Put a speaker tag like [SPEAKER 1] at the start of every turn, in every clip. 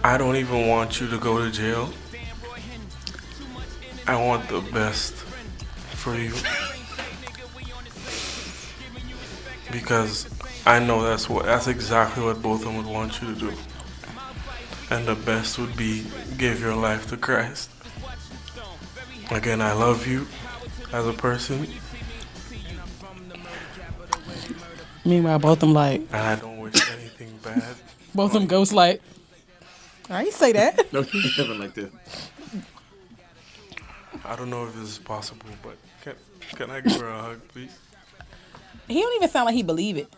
[SPEAKER 1] I don't even want you to go to jail. I want the best for you. Because I know that's exactly what both of them would want you to do. And the best would be give your life to Christ. Again, I love you as a person.
[SPEAKER 2] Meanwhile, both of them like.
[SPEAKER 1] And I don't wish anything bad.
[SPEAKER 2] Both of them ghost like. I ain't say that.
[SPEAKER 3] No, he's never like this.
[SPEAKER 1] I don't know if this is possible, but can I give her a hug, please?
[SPEAKER 2] He don't even sound like he believe it.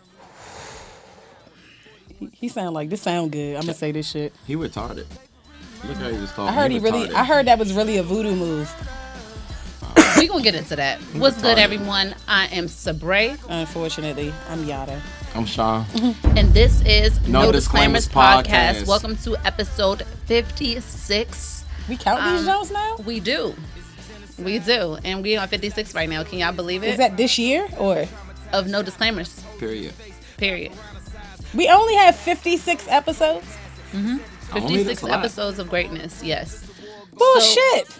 [SPEAKER 2] He sound like this sound good. I'm gonna say this shit.
[SPEAKER 3] He retarded. Look how he was talking.
[SPEAKER 2] I heard that was really a voodoo move.
[SPEAKER 4] We gonna get into that. What's good, everyone? I am Sabrae.
[SPEAKER 2] Unfortunately, I'm Yatta.
[SPEAKER 3] I'm Sean.
[SPEAKER 4] And this is
[SPEAKER 3] No Disclaimers Podcast.
[SPEAKER 4] Welcome to episode 56.
[SPEAKER 2] We count these shows now?
[SPEAKER 4] We do. And we on 56 right now. Can y'all believe it?
[SPEAKER 2] Is that this year or?
[SPEAKER 4] Of No Disclaimers.
[SPEAKER 3] Period.
[SPEAKER 2] We only have 56 episodes?
[SPEAKER 4] Mm-hmm. 56 episodes of greatness, yes.
[SPEAKER 2] Bullshit.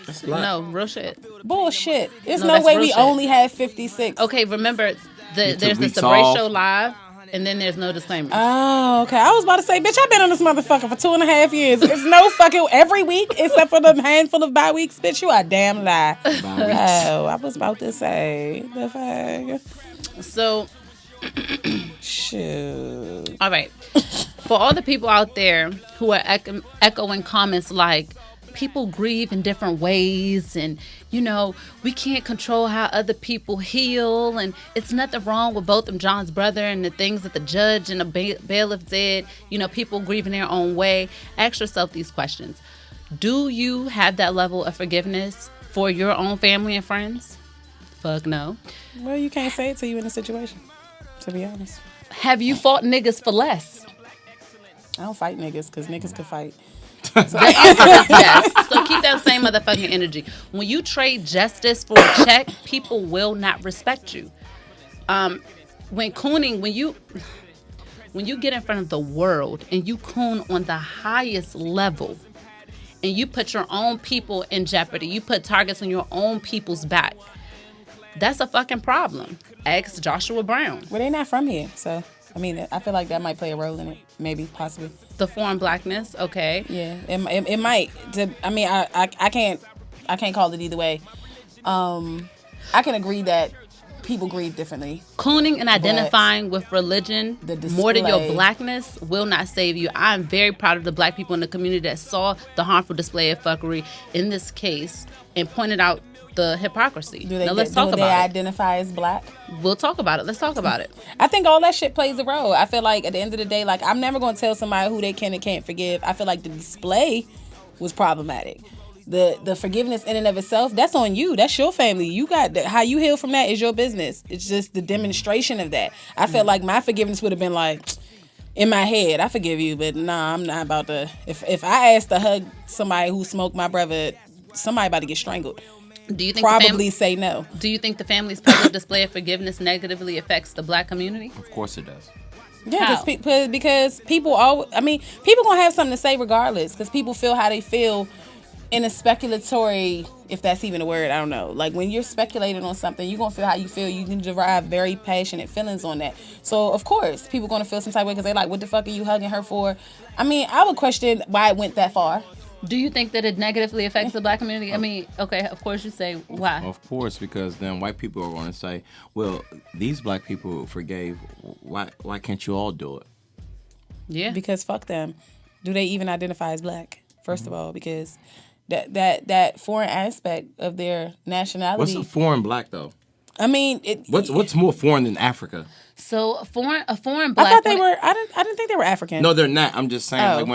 [SPEAKER 3] That's a lot.
[SPEAKER 4] No, real shit.
[SPEAKER 2] Bullshit. There's no way we
[SPEAKER 4] shit.
[SPEAKER 2] only have 56.
[SPEAKER 4] Okay, remember, there's the Sabrae Show Live, and then there's No Disclaimers.
[SPEAKER 2] Oh, okay. I was about to say, bitch, I've been on this motherfucker for 2.5 years. It's no fucking every week except for the handful of bye weeks. Bitch, you are damn lie. Oh, I was about to say the fuck.
[SPEAKER 4] So,
[SPEAKER 2] shoot.
[SPEAKER 4] All right. For all the people out there who are echoing comments like, people grieve in different ways, and we can't control how other people heal, and it's nothing wrong with Botham Jean's brother and the things that the judge and the bailiff did. People grieve in their own way. Ask yourself these questions. Do you have that level of forgiveness for your own family and friends? Fuck no.
[SPEAKER 2] Well, you can't say it till you in a situation, to be honest.
[SPEAKER 4] Have you fought niggas for less?
[SPEAKER 2] I don't fight niggas because niggas can fight.
[SPEAKER 4] Yes. So keep that same motherfucking energy. When you trade justice for a check, people will not respect you. When you get in front of the world and you coon on the highest level, and you put your own people in jeopardy, you put targets on your own people's back, that's a fucking problem. Ask Joshua Brown.
[SPEAKER 2] Well, they're not from here, so I feel like that might play a role in it, maybe, possibly.
[SPEAKER 4] The foreign blackness, okay.
[SPEAKER 2] Yeah, it might. I can't call it either way. I can agree that people grieve differently.
[SPEAKER 4] Cooning and identifying with religion more than your blackness will not save you. I'm very proud of the black people in the community that saw the harmful display of fuckery in this case and pointed out the hypocrisy. Let's talk about it.
[SPEAKER 2] Do they identify as black?
[SPEAKER 4] We'll talk about it. Let's talk about it.
[SPEAKER 2] I think all that shit plays a role. I feel like at the end of the day, like, I'm never going to tell somebody who they can and can't forgive. I feel like the display was problematic. The forgiveness in and of itself, that's on you. That's your family. You got how you heal from that is your business. It's just the demonstration of that. I felt like my forgiveness would have been like, in my head, I forgive you, but nah, I'm not about to. If I asked to hug somebody who smoked my brother, somebody about to get strangled.
[SPEAKER 4] Do you think
[SPEAKER 2] probably say no?
[SPEAKER 4] Do you think the family's public display of forgiveness negatively affects the black community?
[SPEAKER 3] Of course it does.
[SPEAKER 2] Yeah, because people people gonna have something to say regardless. Because people feel how they feel in a speculatory, if that's even a word, I don't know. Like when you're speculating on something, you're gonna feel how you feel. You can derive very passionate feelings on that. So of course, people gonna feel some type of way because they like, what the fuck are you hugging her for? I would question why it went that far.
[SPEAKER 4] Do you think that it negatively affects the black community? Okay, of course you say why.
[SPEAKER 3] Of course, because then white people are going to say, well, these black people forgave. Why can't you all do it?
[SPEAKER 4] Yeah.
[SPEAKER 2] Because fuck them. Do they even identify as black? First of all, because that foreign aspect of their nationality.
[SPEAKER 3] What's a foreign black, though?
[SPEAKER 2] What's
[SPEAKER 3] more foreign than Africa?
[SPEAKER 4] So a foreign black.
[SPEAKER 2] I thought they were. I didn't think they were African.
[SPEAKER 3] No, they're not. I'm just saying,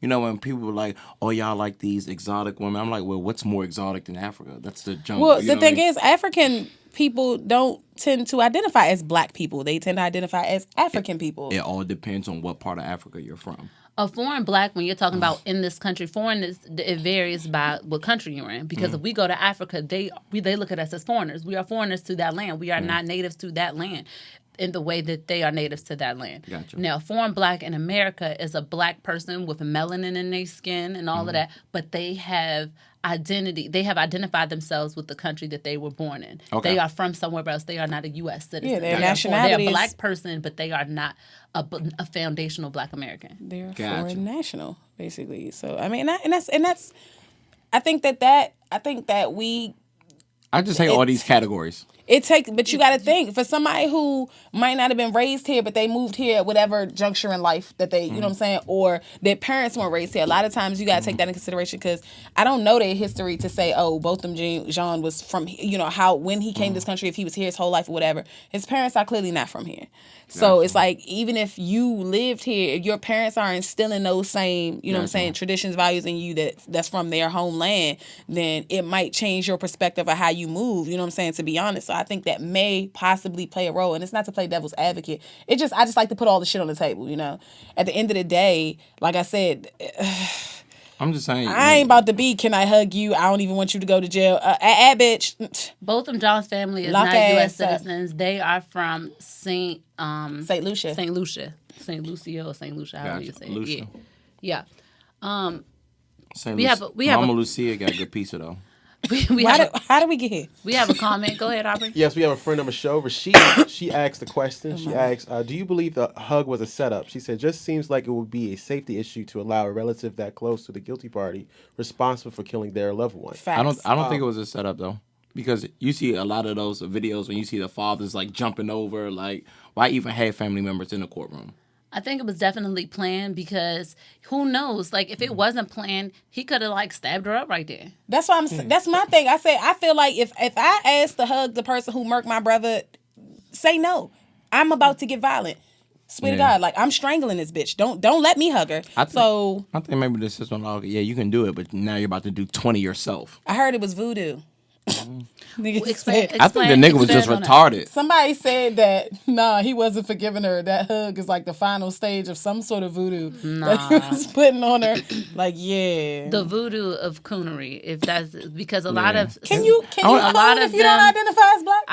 [SPEAKER 3] when people were like, oh, y'all like these exotic women. I'm like, well, what's more exotic than Africa? That's the jungle.
[SPEAKER 2] Well, the thing is, African people don't tend to identify as black people. They tend to identify as African people.
[SPEAKER 3] It all depends on what part of Africa you're from.
[SPEAKER 4] A foreign black, when you're talking about in this country, it varies by what country you're in. Because if we go to Africa, they look at us as foreigners. We are foreigners to that land. We are not natives to that land. in the way that they are natives to that land.
[SPEAKER 3] Gotcha.
[SPEAKER 4] Now, foreign black in America is a black person with melanin in their skin and all of that, but they have identity. They have identified themselves with the country that they were born in.
[SPEAKER 3] Okay.
[SPEAKER 4] They are from somewhere else. They are not a U.S. citizen.
[SPEAKER 2] Yeah, their
[SPEAKER 4] They're
[SPEAKER 2] nationality
[SPEAKER 4] a
[SPEAKER 2] is-
[SPEAKER 4] black person, but they are not a foundational black American.
[SPEAKER 2] They're a
[SPEAKER 3] Gotcha.
[SPEAKER 2] foreign national, basically. So I mean, and that's. I think that we.
[SPEAKER 3] I just hate all these categories.
[SPEAKER 2] But you got to think, for somebody who might not have been raised here, but they moved here at whatever juncture in life that they, you know what I'm saying, or their parents weren't raised here. A lot of times you got to take that in consideration, because I don't know their history to say, oh, Botham Jean was from, when he came to this country, if he was here his whole life or whatever. His parents are clearly not from here. So it's like, even if you lived here, if your parents are instilling those same, you know what I'm saying, traditions, values in you that's from their homeland, then it might change your perspective of how you move, you know what I'm saying, to be honest. So I think that may possibly play a role. And it's not to play devil's advocate. I just like to put all the shit on the table, At the end of the day, like I said,
[SPEAKER 3] I'm just saying.
[SPEAKER 2] I ain't about to be, can I hug you? I don't even want you to go to jail. Bitch.
[SPEAKER 4] Botham Jean's family is
[SPEAKER 2] Lock
[SPEAKER 4] not U.S.
[SPEAKER 2] ass up.
[SPEAKER 4] citizens. They are from St.
[SPEAKER 2] Lucia.
[SPEAKER 4] St. Lucia. St. Lucia or St. Lucia, however you say
[SPEAKER 3] Lucia.
[SPEAKER 4] it. Yeah.
[SPEAKER 3] St.
[SPEAKER 4] We have
[SPEAKER 3] Mama Lucia got a good pizza though.
[SPEAKER 2] How do we get here?
[SPEAKER 4] We have a comment. Go ahead, Aubrey.
[SPEAKER 5] Yes, we have a friend of the show, Rashid. She asked the question. She asked, do you believe the hug was a setup? She said, just seems like it would be a safety issue to allow a relative that close to the guilty party responsible for killing their loved one.
[SPEAKER 2] Facts.
[SPEAKER 3] I don't think it was a setup though, because you see a lot of those videos when you see the fathers like jumping over, like why even have family members in the courtroom?
[SPEAKER 4] I think it was definitely planned, because who knows? Like, if it wasn't planned, he could have like stabbed her up right there.
[SPEAKER 2] That's what that's my thing. I feel like if I ask to hug the person who murked my brother, say no. I'm about to get violent. Swear to God, like I'm strangling this bitch. Don't let me hug her.
[SPEAKER 3] I think maybe this is one. Yeah, you can do it, but now you're about to do 20 yourself.
[SPEAKER 2] I heard it was voodoo.
[SPEAKER 4] Explain
[SPEAKER 3] I think the nigga was just
[SPEAKER 4] on it.
[SPEAKER 3] retarded.
[SPEAKER 2] Somebody said that he wasn't forgiving her. That hug is like the final stage of some sort of voodoo that he was putting on her. Like, yeah,
[SPEAKER 4] The voodoo of coonery, if that's because a lot of
[SPEAKER 2] Can you
[SPEAKER 4] a lot
[SPEAKER 2] if
[SPEAKER 4] of
[SPEAKER 2] you don't
[SPEAKER 4] them-
[SPEAKER 2] identify as black?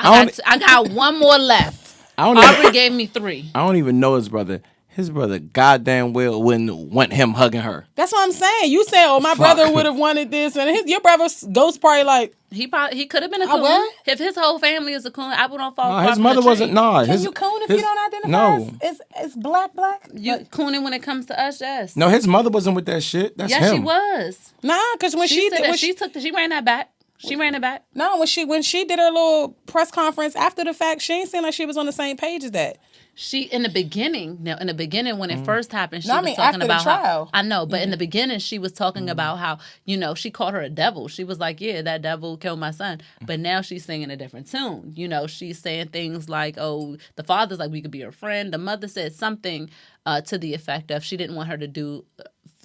[SPEAKER 4] I got one more left.
[SPEAKER 3] Aubrey
[SPEAKER 4] Aubrey gave me 3.
[SPEAKER 3] I don't even know his brother. His brother goddamn well wouldn't want him hugging her.
[SPEAKER 2] That's what I'm saying. You said, "Oh, my brother would have wanted this," and your brother's ghost probably like.
[SPEAKER 4] He could have been a
[SPEAKER 2] I
[SPEAKER 4] coon.
[SPEAKER 2] what?
[SPEAKER 4] If his whole family is a coon, I wouldn't fall.
[SPEAKER 3] His mother wasn't.
[SPEAKER 2] Can you coon if you don't identify as black?
[SPEAKER 4] You cooning when it comes to us, yes.
[SPEAKER 3] No, his mother wasn't with that shit. That's
[SPEAKER 4] yes,
[SPEAKER 3] him.
[SPEAKER 4] she was.
[SPEAKER 2] Nah, because when
[SPEAKER 4] She said that she ran that back. She ran it back.
[SPEAKER 2] No, when she did her little press conference after the fact, she ain't seem like she was on the same page as that.
[SPEAKER 4] She in the beginning when it first happened, she
[SPEAKER 2] No, I
[SPEAKER 4] was
[SPEAKER 2] mean,
[SPEAKER 4] talking
[SPEAKER 2] after the
[SPEAKER 4] about
[SPEAKER 2] trial.
[SPEAKER 4] how I know, but in the beginning she was talking about how, she called her a devil. She was like, yeah, that devil killed my son. But now she's singing a different tune. She's saying things like, oh, the father's like, we could be her friend. The mother said something to the effect of she didn't want her to do,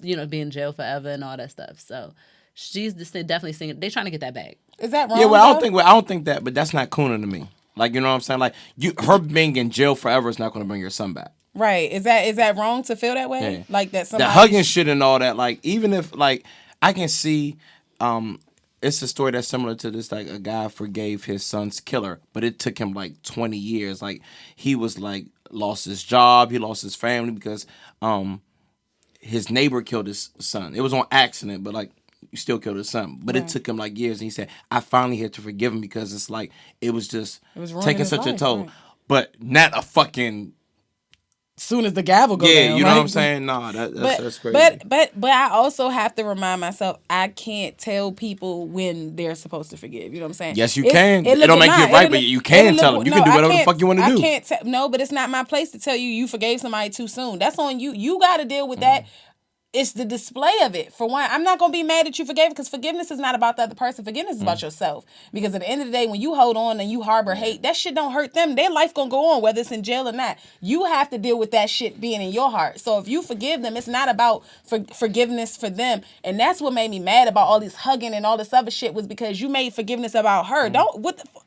[SPEAKER 4] be in jail forever and all that stuff. So she's definitely singing. They're trying to get that back.
[SPEAKER 2] Is that wrong?
[SPEAKER 3] Yeah, well, I don't think that, but that's not cooning to me. Like, you know what I'm saying? Like, her being in jail forever is not going to bring your son back.
[SPEAKER 2] Right. Is that wrong to feel that way?
[SPEAKER 3] Yeah.
[SPEAKER 2] Like that somebody...
[SPEAKER 3] The hugging shit and all that, like, even if, like, I can see, it's a story that's similar to this, like, a guy forgave his son's killer, but it took him, like, 20 years. Like, he was, like, lost his job, he lost his family because his neighbor killed his son. It was on accident, but, like, you still killed his son. But it took him like years. And he said, I finally had to forgive him because it's like, it was taking such a toll.
[SPEAKER 2] Right.
[SPEAKER 3] But not a fucking...
[SPEAKER 2] Soon as the gavel goes down.
[SPEAKER 3] Yeah, you know what I'm saying? Nah, that's crazy.
[SPEAKER 2] But I also have to remind myself, I can't tell people when they're supposed to forgive. You know what I'm saying?
[SPEAKER 3] Yes, you can. It don't make you right, but you can tell them. You can do whatever the fuck you want to do.
[SPEAKER 2] I can't no, but it's not my place to tell you forgave somebody too soon. That's on you. You got to deal with that. It's the display of it. For one, I'm not going to be mad that you forgave, because forgiveness is not about the other person. Forgiveness is about yourself. Because at the end of the day, when you hold on and you harbor hate, that shit don't hurt them. Their life going to go on, whether it's in jail or not. You have to deal with that shit being in your heart. So if you forgive them, it's not about forgiveness for them. And that's what made me mad about all this hugging and all this other shit, was because you made forgiveness about her.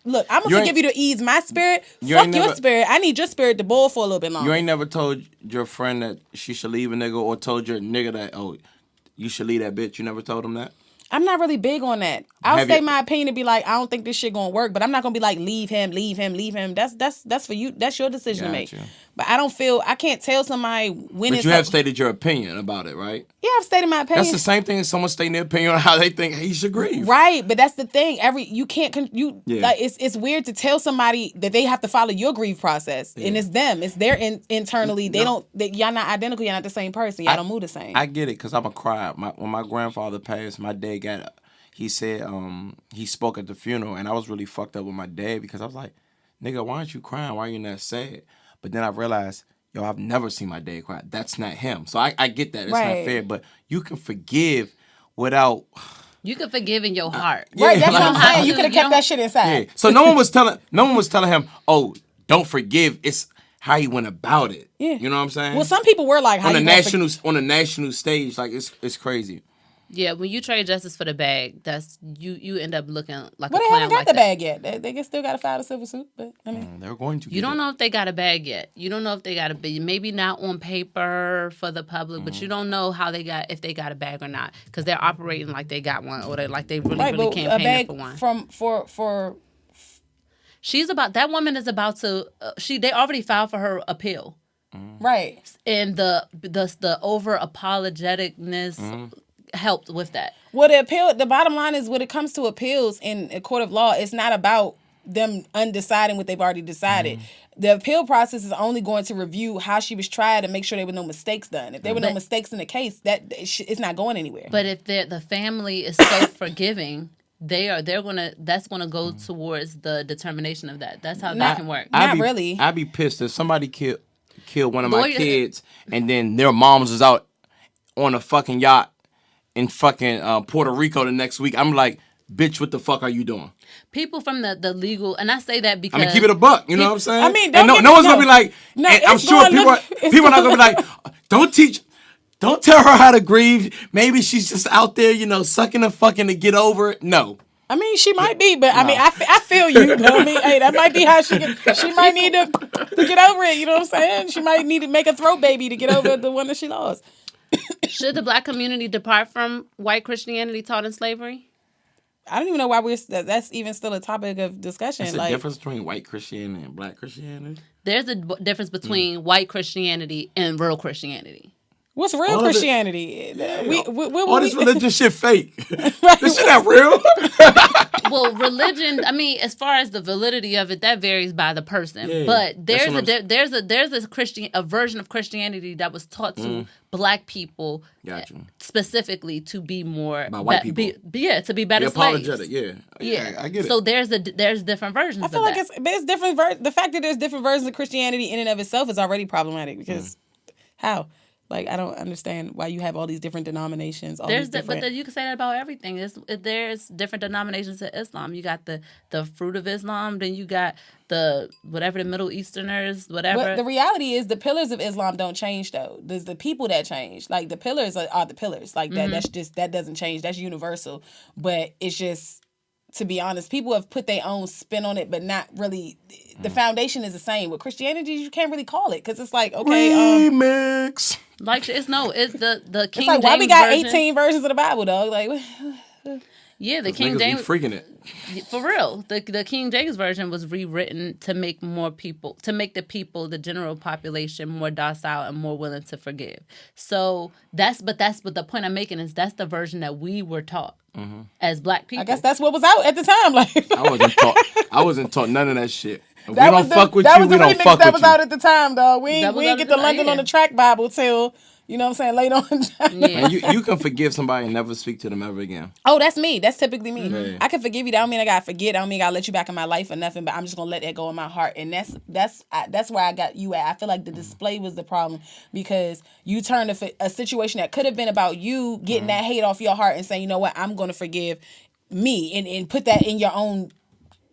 [SPEAKER 2] Look, I'm going to forgive you to ease my spirit. Fuck your spirit. I need your spirit to boil for a little bit longer.
[SPEAKER 3] You ain't never told your friend that she should leave a nigga, or told your nigga that, oh, you should leave that bitch. You never told him that?
[SPEAKER 2] I'm not really big on that. I'll say my opinion and be like, I don't think this shit gonna work, but I'm not gonna be like, leave him. That's for you. That's your decision to make. But I can't tell somebody when.
[SPEAKER 3] But you have stated your opinion about it, right?
[SPEAKER 2] Yeah, I've stated my opinion.
[SPEAKER 3] That's the same thing as someone stating their opinion on how they think he should grieve.
[SPEAKER 2] Right, but that's the thing. Like it's weird to tell somebody that they have to follow your grief process, and it's them. It's their internally. Y'all not identical. Y'all not the same person. Y'all don't move the same.
[SPEAKER 3] I get it because I'm a cry. When my grandfather passed, my dad he said he spoke at the funeral, and I was really fucked up with my dad because I was like, nigga, why aren't you crying? Why are you not sad? But then I realized, yo, I've never seen my dad cry. That's not him. So I get that. It's not fair. But you can forgive without...
[SPEAKER 4] You can forgive in your heart.
[SPEAKER 2] Right, that's what I'm saying. You could have kept that shit inside.
[SPEAKER 3] Yeah. So no one was telling him, oh, don't forgive. It's how he went about it. Yeah. You know what I'm saying?
[SPEAKER 2] Well, some people were like,
[SPEAKER 3] on the national stage, like it's crazy.
[SPEAKER 4] Yeah, when you trade justice for the bag, that's you end up looking like a clown.
[SPEAKER 2] But they haven't got
[SPEAKER 4] like
[SPEAKER 2] the
[SPEAKER 4] that.
[SPEAKER 2] bag yet. They still got to file the civil suit. But I mean,
[SPEAKER 3] they're going to.
[SPEAKER 4] You don't know if they got a bag yet. You don't know if they got a bag. Maybe not on paper for the public, but you don't know how if they got a bag or not because they're operating like they got one or they really campaigning for one.
[SPEAKER 2] For
[SPEAKER 4] that woman is about to. They already filed for her appeal.
[SPEAKER 2] Right.
[SPEAKER 4] And the over apologeticness. Helped with that.
[SPEAKER 2] Well, the bottom line is when it comes to appeals in a court of law, it's not about them undeciding what they've already decided. The appeal process is only going to review how she was tried and make sure there were no mistakes done. If there were no mistakes in the case, it's not going anywhere.
[SPEAKER 4] But if the family is so forgiving, that's gonna go towards the determination of that. That's how that can work.
[SPEAKER 2] Not really.
[SPEAKER 3] I'd be pissed if somebody killed one of my kids and then their moms was out on a fucking yacht in fucking Puerto Rico the next week. I'm like, bitch, what the fuck are you doing?
[SPEAKER 4] People from the legal, and I say that because...
[SPEAKER 3] I mean, keep it a buck, you know what I'm saying?
[SPEAKER 2] I mean,
[SPEAKER 3] no one's going to be like... No, I'm sure people are not going to be like, don't tell her how to grieve. Maybe she's just out there, sucking and fucking to get over it. No.
[SPEAKER 2] I mean, she might be, but I mean, I feel you. You know what I mean? Hey, that might be how she might need to get over it, you know what I'm saying? She might need to make a throat baby to get over the one that she lost.
[SPEAKER 4] Should the black community depart from white Christianity taught in slavery?
[SPEAKER 2] I don't even know why that's even still a topic of discussion.
[SPEAKER 3] There's a difference between white Christianity and black Christianity?
[SPEAKER 4] There's a difference between white Christianity and real Christianity.
[SPEAKER 2] What's real Christianity?
[SPEAKER 3] All this religious shit fake. This shit not real.
[SPEAKER 4] Well, religion. I mean, as far as the validity of it, that varies by the person. Yeah, but there's a version of Christianity that was taught to black people, specifically to be more
[SPEAKER 3] by white people.
[SPEAKER 4] To be better slaves.
[SPEAKER 3] Apologetic. Yeah, I get it.
[SPEAKER 4] So there's different versions.
[SPEAKER 2] I feel like it's different. The fact that there's different versions of Christianity in and of itself is already problematic because how. Like, I don't understand why you have all these different denominations.
[SPEAKER 4] But you can say that about everything. There's different denominations of Islam. You got the fruit of Islam. Then you got the Middle Easterners, whatever.
[SPEAKER 2] But the reality is the pillars of Islam don't change, though. There's the people that change. Like, the pillars are the pillars. Like, that doesn't change. That's universal. But it's just... To be honest, people have put their own spin on it, but not really. The foundation is the same. With Christianity, you can't really call it because it's like
[SPEAKER 3] remix.
[SPEAKER 4] Like it's the King
[SPEAKER 2] it's like,
[SPEAKER 4] James
[SPEAKER 2] why we got
[SPEAKER 4] version.
[SPEAKER 2] 18 versions of the Bible, dog? Like,
[SPEAKER 4] yeah, the King James
[SPEAKER 3] freaking it
[SPEAKER 4] for real. The King James version was rewritten to make the general population more docile and more willing to forgive. So that's what the point I'm making is that's the version that we were taught. As black people,
[SPEAKER 2] I guess that's what was out at the time. Like
[SPEAKER 3] I wasn't taught none of that shit. If we don't fuck with you, we don't fuck with you.
[SPEAKER 2] That was out at the time, dog. We didn't get the London on the Track Bible till you know what I'm saying later on.
[SPEAKER 3] Yeah. And you can forgive somebody and never speak to them ever again.
[SPEAKER 2] Oh, that's me. That's typically me.
[SPEAKER 3] Mm-hmm.
[SPEAKER 2] I can forgive you. That don't mean I gotta forget. I don't mean I gotta let you back in my life or nothing. But I'm just gonna let that go in my heart. And that's where I got you at. I feel like the display was the problem because you turned a situation that could have been about you getting that hate off your heart and saying, you know what, I'm gonna forgive me and put that in your own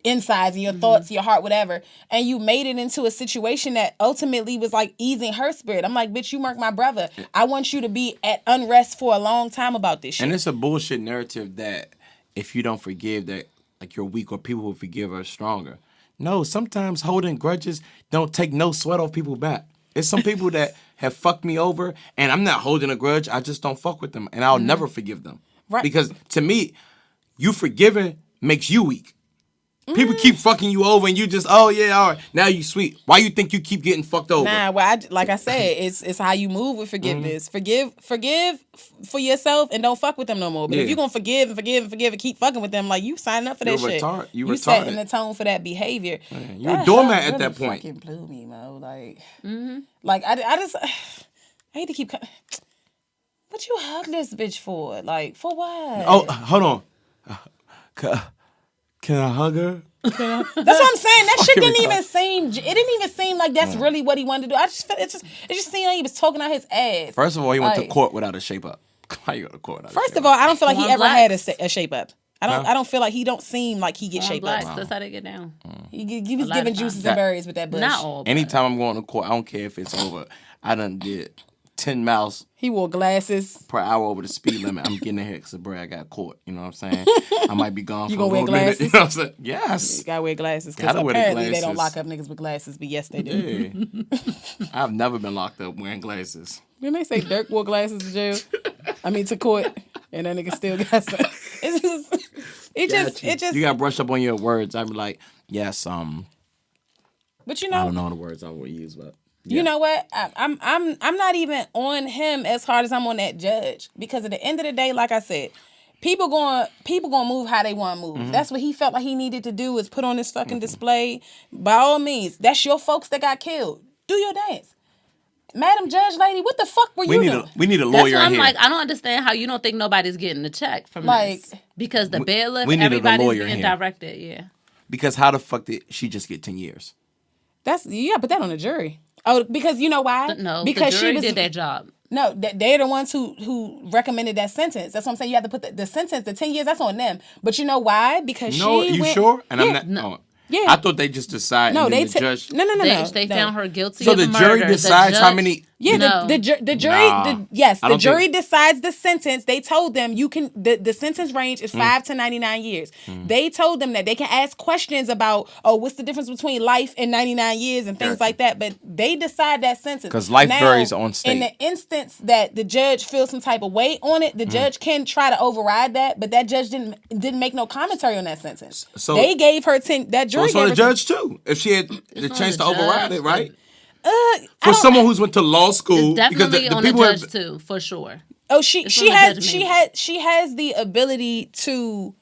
[SPEAKER 2] insides and your thoughts, your heart, whatever. And you made it into a situation that ultimately was like easing her spirit. I'm like, bitch, you murked my brother. I want you to be at unrest for a long time about this shit.
[SPEAKER 3] And it's a bullshit narrative that if you don't forgive that like you're weak or people who forgive are stronger. No, sometimes holding grudges don't take no sweat off people's back. It's some people that have fucked me over and I'm not holding a grudge. I just don't fuck with them and I'll never forgive them.
[SPEAKER 2] Right.
[SPEAKER 3] Because to me, you forgiving makes you weak. People keep fucking you over, and you just, oh yeah, all right. Now you sweet. Why you think you keep getting fucked over?
[SPEAKER 2] Nah, well, like I said, it's how you move with forgiveness. Forgive for yourself, and don't fuck with them no more. But if you're gonna forgive and keep fucking with them, like you signing up for that shit. You setting the tone for that behavior.
[SPEAKER 3] Man, you a doormat at that point.
[SPEAKER 2] Fucking blew me, Mo. Like I just I hate to keep. What you hug this bitch for? Like for what?
[SPEAKER 3] Oh, hold on. Can I hug her?
[SPEAKER 2] That's what I'm saying. That shit didn't even seem. It didn't even seem like that's really what he wanted to do. I just felt it just seemed like he was talking out his ass.
[SPEAKER 3] First of all, he went to court without a shape up. How you go to court without a shape up?
[SPEAKER 2] First of all, I don't feel like he ever had a shape up. I don't feel like he don't seem like he gets shape up.
[SPEAKER 4] That's how they get down.
[SPEAKER 2] He was giving juices and berries with that bush.
[SPEAKER 4] Not all.
[SPEAKER 3] Anytime I'm going to court, I don't care if it's over. I done did 10 miles
[SPEAKER 2] He wore glasses
[SPEAKER 3] per hour over the speed limit. I'm getting ahead because Sabrae, I got caught. You know what I'm saying? I might be gone
[SPEAKER 2] You
[SPEAKER 3] for a
[SPEAKER 2] gonna
[SPEAKER 3] little
[SPEAKER 2] wear
[SPEAKER 3] minute.
[SPEAKER 2] glasses?
[SPEAKER 3] You know what I'm saying? Yes.
[SPEAKER 2] You gotta wear glasses because
[SPEAKER 3] Gotta wear the
[SPEAKER 2] apparently they
[SPEAKER 3] glasses.
[SPEAKER 2] don't lock up niggas with glasses, but yes they do.
[SPEAKER 3] Yeah. I've never been locked up wearing glasses.
[SPEAKER 2] Didn't they say Dirk wore glasses to jail? I mean to court, and that nigga still got some. It just.
[SPEAKER 3] You gotta brush up on your words. I'm like, yes.
[SPEAKER 2] But you
[SPEAKER 3] I
[SPEAKER 2] know,
[SPEAKER 3] don't know the words I would use, but.
[SPEAKER 2] You know what? I'm not even on him as hard as I'm on that judge, because at the end of the day, like I said, people going move how they want to move. That's what he felt like he needed to do, is put on this fucking display. By all means, that's your folks that got killed. Do your dance. Madam Judge Lady, what the fuck were you doing?
[SPEAKER 3] We need a
[SPEAKER 4] That's
[SPEAKER 3] lawyer
[SPEAKER 4] why
[SPEAKER 3] in here.
[SPEAKER 4] I'm like, I don't understand how you don't think nobody's getting a check from this. Because the bailiff,
[SPEAKER 3] we needed a
[SPEAKER 4] everybody's
[SPEAKER 3] lawyer
[SPEAKER 4] being
[SPEAKER 3] in here.
[SPEAKER 4] directed. Yeah.
[SPEAKER 3] Because how the fuck did she just get 10 years?
[SPEAKER 2] Put that on the jury. Oh, because you know why?
[SPEAKER 4] No,
[SPEAKER 2] because
[SPEAKER 4] the jury
[SPEAKER 2] she
[SPEAKER 4] did their job.
[SPEAKER 2] No, they're the ones who recommended that sentence. That's what I'm saying. You have to put the sentence, the 10 years, that's on them. But you know why? Because
[SPEAKER 3] No, you sure? And I'm not.
[SPEAKER 2] No.
[SPEAKER 3] Oh.
[SPEAKER 2] Yeah.
[SPEAKER 3] I thought they just decided.
[SPEAKER 2] No,
[SPEAKER 3] and
[SPEAKER 2] they
[SPEAKER 3] then the judge.
[SPEAKER 2] No.
[SPEAKER 4] They found her guilty
[SPEAKER 3] So
[SPEAKER 4] of
[SPEAKER 3] the
[SPEAKER 4] murder.
[SPEAKER 3] jury decides how many.
[SPEAKER 2] Yeah,
[SPEAKER 4] No.
[SPEAKER 2] the jury.
[SPEAKER 3] Nah.
[SPEAKER 2] The jury decides the sentence. They told them the sentence range is 5 to 99 years. They told them that they can ask questions about, what's the difference between life and 99 years and things like that. But they decide that sentence
[SPEAKER 3] Because life varies on state.
[SPEAKER 2] In the instance that the judge feels some type of weight on it, the judge can try to override that. But that judge didn't make no commentary on that sentence. So they gave her 10. That jury.
[SPEAKER 3] So
[SPEAKER 2] gave
[SPEAKER 3] the
[SPEAKER 2] her
[SPEAKER 3] judge too, if she had the chance to override it, right?
[SPEAKER 2] For
[SPEAKER 3] someone who's went to law school,
[SPEAKER 4] It's definitely
[SPEAKER 3] because the
[SPEAKER 4] on
[SPEAKER 3] people
[SPEAKER 4] the judge too, for sure.
[SPEAKER 2] Oh, she
[SPEAKER 4] It's on the judge
[SPEAKER 2] has the ability to.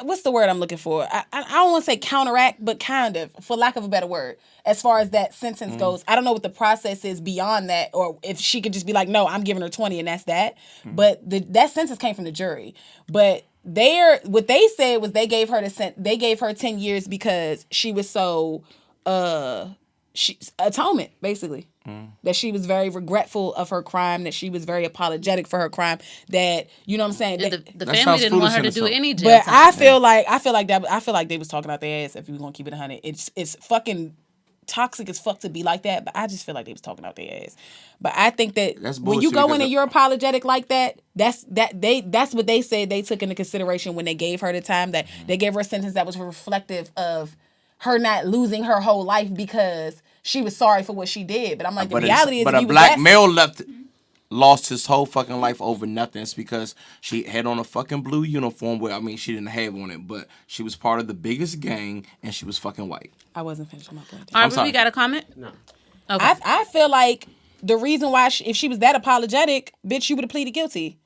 [SPEAKER 2] What's the word I'm looking for? I don't want to say counteract, but kind of, for lack of a better word, as far as that sentence goes. I don't know what the process is beyond that, or if she could just be like, no, I'm giving her 20 and that's that. But that sentence came from the jury. But what they said was they gave her 10 years because she was so atonement, basically. That she was very regretful of her crime, that she was very apologetic for her crime, that, you know what I'm saying?
[SPEAKER 4] The family didn't want her to do any jail
[SPEAKER 2] But
[SPEAKER 4] time.
[SPEAKER 2] I feel like they was talking out their ass, if you were gonna keep it 100. It's fucking toxic as fuck to be like that, but I just feel like they was talking out their ass. But I think that when you go in and you're apologetic like that, that's what they said they took into consideration when they gave her the time, that they gave her a sentence that was reflective of her not losing her whole life because she was sorry for what she did. But I'm like, the reality is,
[SPEAKER 3] but a black male lost his whole fucking life over nothing. It's because she had on a fucking blue uniform where, I mean, she didn't have on it, but she was part of the biggest gang and she was fucking white.
[SPEAKER 2] I wasn't finishing my point.
[SPEAKER 4] All right, we got a comment?
[SPEAKER 5] No.
[SPEAKER 4] Okay.
[SPEAKER 2] I feel like the reason why, if she was that apologetic, bitch, you would have pleaded guilty.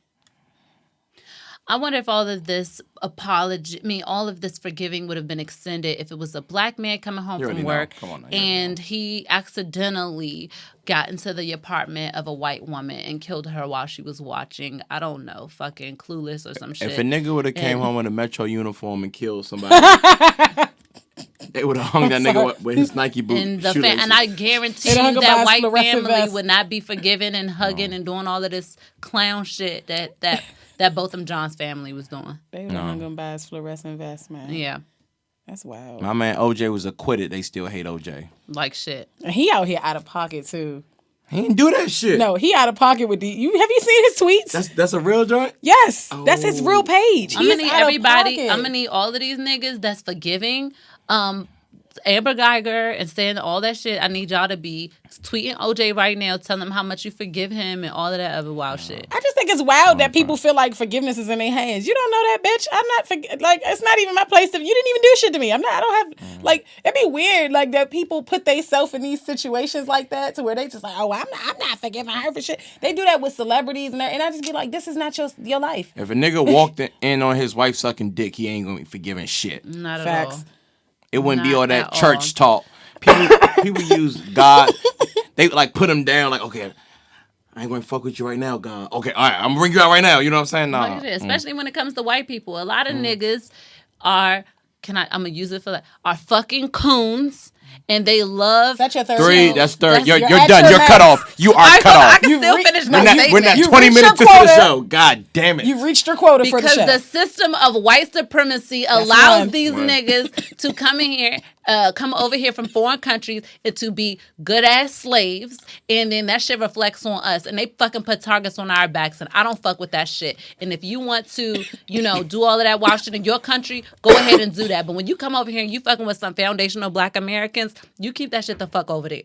[SPEAKER 4] I wonder if all of this all of this forgiving would have been extended if it was a black man coming home from work and he accidentally got into the apartment of a white woman and killed her while she was watching, I don't know, fucking Clueless or some shit.
[SPEAKER 3] If a nigga would have came home in a Metro uniform and killed somebody, they would have hung that nigga with his Nike boots.
[SPEAKER 4] And I guarantee you that white family would not be forgiving and hugging and doing all of this clown shit that Botham Jean's family was doing.
[SPEAKER 2] They would have hung him by his fluorescent vest, man.
[SPEAKER 4] Yeah.
[SPEAKER 2] That's wild.
[SPEAKER 3] My man OJ was acquitted. They still hate OJ.
[SPEAKER 4] Like shit.
[SPEAKER 2] And he out here out of pocket, too.
[SPEAKER 3] He didn't do that shit.
[SPEAKER 2] No, he out of pocket with have you seen his tweets?
[SPEAKER 3] That's a real joint?
[SPEAKER 2] Yes. That's his real page.
[SPEAKER 4] I'm gonna need everybody, I'm gonna need all of these niggas that's forgiving. Amber Guyger and saying all that shit, I need y'all to be tweeting OJ right now, telling him how much you forgive him and all of that other wild shit.
[SPEAKER 2] I just think it's wild that people feel like forgiveness is in their hands. You don't know that, bitch. I'm not like it's not even my place to. You didn't even do shit to me. I don't have like it'd be weird like that people put themselves in these situations like that to where they just like, oh, I'm not forgiving her for shit. They do that with celebrities and I just be like, this is not your life.
[SPEAKER 3] If a nigga walked in on his wife sucking dick, he ain't gonna be forgiving shit.
[SPEAKER 4] Not at
[SPEAKER 2] Facts.
[SPEAKER 4] all.
[SPEAKER 3] It wouldn't be
[SPEAKER 4] Not
[SPEAKER 3] all that
[SPEAKER 4] at
[SPEAKER 3] church
[SPEAKER 4] all.
[SPEAKER 3] talk. People use God. They like put him down. Like, okay, I ain't going to fuck with you right now, God. Okay, all right, I'm gonna bring you out right now. You know what I'm saying? Nah.
[SPEAKER 4] Look at it, especially when it comes to white people. A lot of niggas are. I'm gonna use it for that. Are fucking coons. And they love
[SPEAKER 2] That's your third.
[SPEAKER 3] 3. That's third. You're
[SPEAKER 2] at
[SPEAKER 3] done.
[SPEAKER 2] your
[SPEAKER 3] You're cut
[SPEAKER 2] max.
[SPEAKER 3] off. You are cut
[SPEAKER 4] I
[SPEAKER 3] off.
[SPEAKER 4] can still finish my
[SPEAKER 3] We're not
[SPEAKER 2] You
[SPEAKER 3] 20
[SPEAKER 2] reached
[SPEAKER 3] minutes
[SPEAKER 2] your
[SPEAKER 3] into the
[SPEAKER 2] quota.
[SPEAKER 3] show. God damn it.
[SPEAKER 2] You reached your quota for the
[SPEAKER 4] because
[SPEAKER 2] show.
[SPEAKER 4] the system of white supremacy allows
[SPEAKER 2] one.
[SPEAKER 4] these
[SPEAKER 3] Right.
[SPEAKER 4] niggas to come in here, come over here from foreign countries and to be good ass slaves, and then that shit reflects on us, and they fucking put targets on our backs, and I don't fuck with that shit. And if you want to, do all of that wild shit in your country, go ahead and do that. But when you come over here and you fucking with some foundational Black Americans, you keep that shit the fuck over there.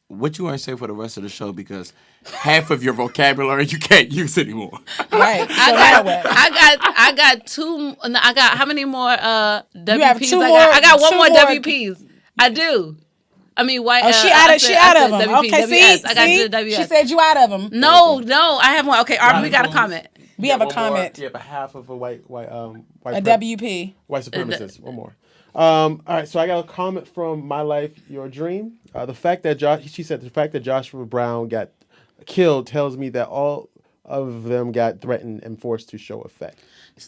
[SPEAKER 3] What you want to say for the rest of the show? Because half of your vocabulary you can't use anymore.
[SPEAKER 2] Right. So now what?
[SPEAKER 4] I got two. I got how many more WPs?
[SPEAKER 2] have two
[SPEAKER 4] I got one
[SPEAKER 2] two
[SPEAKER 4] more
[SPEAKER 2] more.
[SPEAKER 4] WPs. I do. I mean, white.
[SPEAKER 2] Oh, she out of them.
[SPEAKER 4] WP,
[SPEAKER 2] Okay,
[SPEAKER 4] WS.
[SPEAKER 2] see,
[SPEAKER 4] I got the WS.
[SPEAKER 2] she said you out of them.
[SPEAKER 4] No, I have one. Okay, Arby, we got a comment.
[SPEAKER 2] We have a
[SPEAKER 5] one more.
[SPEAKER 2] comment.
[SPEAKER 5] Yeah, but half of a white
[SPEAKER 2] A WP.
[SPEAKER 5] white supremacist. One more. All right, so I got a comment from My Life, Your Dream. The fact that Joshua Brown got killed tells me that all of them got threatened and forced to show effect.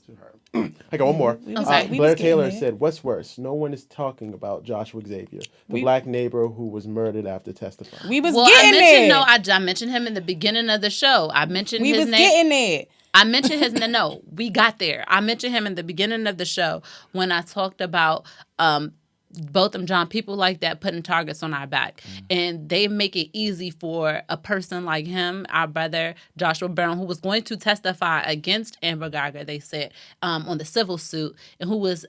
[SPEAKER 5] To her. I got one more.
[SPEAKER 4] Okay.
[SPEAKER 5] Blair Taylor said, "What's worse? No one is talking about Joshua Xavier, the black neighbor who was murdered after testifying."
[SPEAKER 2] We was
[SPEAKER 4] Well,
[SPEAKER 2] getting it.
[SPEAKER 4] I mentioned him in the beginning of the show. I mentioned
[SPEAKER 2] We
[SPEAKER 4] his
[SPEAKER 2] was
[SPEAKER 4] name.
[SPEAKER 2] getting it.
[SPEAKER 4] I mentioned his name. No, we got there. I mentioned him in the beginning of the show when I talked about Botham Jean, people like that putting targets on our back. And they make it easy for a person like him, our brother Joshua Brown, who was going to testify against Amber Guyger, they said, on the civil suit, and who was,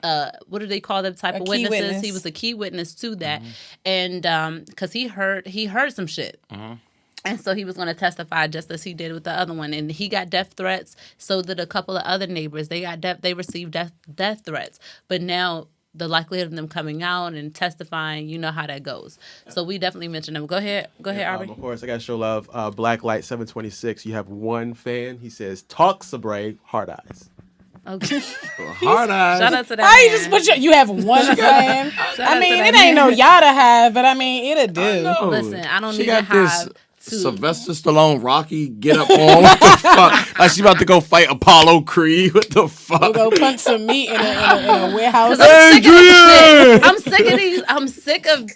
[SPEAKER 4] what do they call them type of
[SPEAKER 2] key
[SPEAKER 4] witnesses?
[SPEAKER 2] witness.
[SPEAKER 4] He was a key witness to that. And because he heard some shit. And so he was going to testify just as he did with the other one. And he got death threats. So did a couple of other neighbors. They received death threats. But now the likelihood of them coming out and testifying, you know how that goes. So we definitely mentioned them. Go ahead, Aubrey.
[SPEAKER 5] Of course, I got to show love. Blacklight 726. You have one fan. He says, "Talk Sabrae, hard eyes."
[SPEAKER 4] Okay.
[SPEAKER 3] Hard eyes.
[SPEAKER 4] Shout out to that.
[SPEAKER 2] Why you
[SPEAKER 4] man.
[SPEAKER 2] just put you have one fan?
[SPEAKER 4] out
[SPEAKER 2] I
[SPEAKER 4] to
[SPEAKER 2] mean,
[SPEAKER 4] that
[SPEAKER 2] it ain't no
[SPEAKER 4] man.
[SPEAKER 2] Yadda have, but I mean, it'll do.
[SPEAKER 4] Listen, I don't
[SPEAKER 3] She
[SPEAKER 4] need
[SPEAKER 3] got
[SPEAKER 4] to
[SPEAKER 3] this
[SPEAKER 4] have to.
[SPEAKER 3] Sylvester Stallone Rocky get up on. What the fuck? Like she about to go fight Apollo Creed. What the fuck?
[SPEAKER 2] We'll go punch some meat in a warehouse.
[SPEAKER 3] Adrian!
[SPEAKER 4] I'm sick of these. I'm sick of.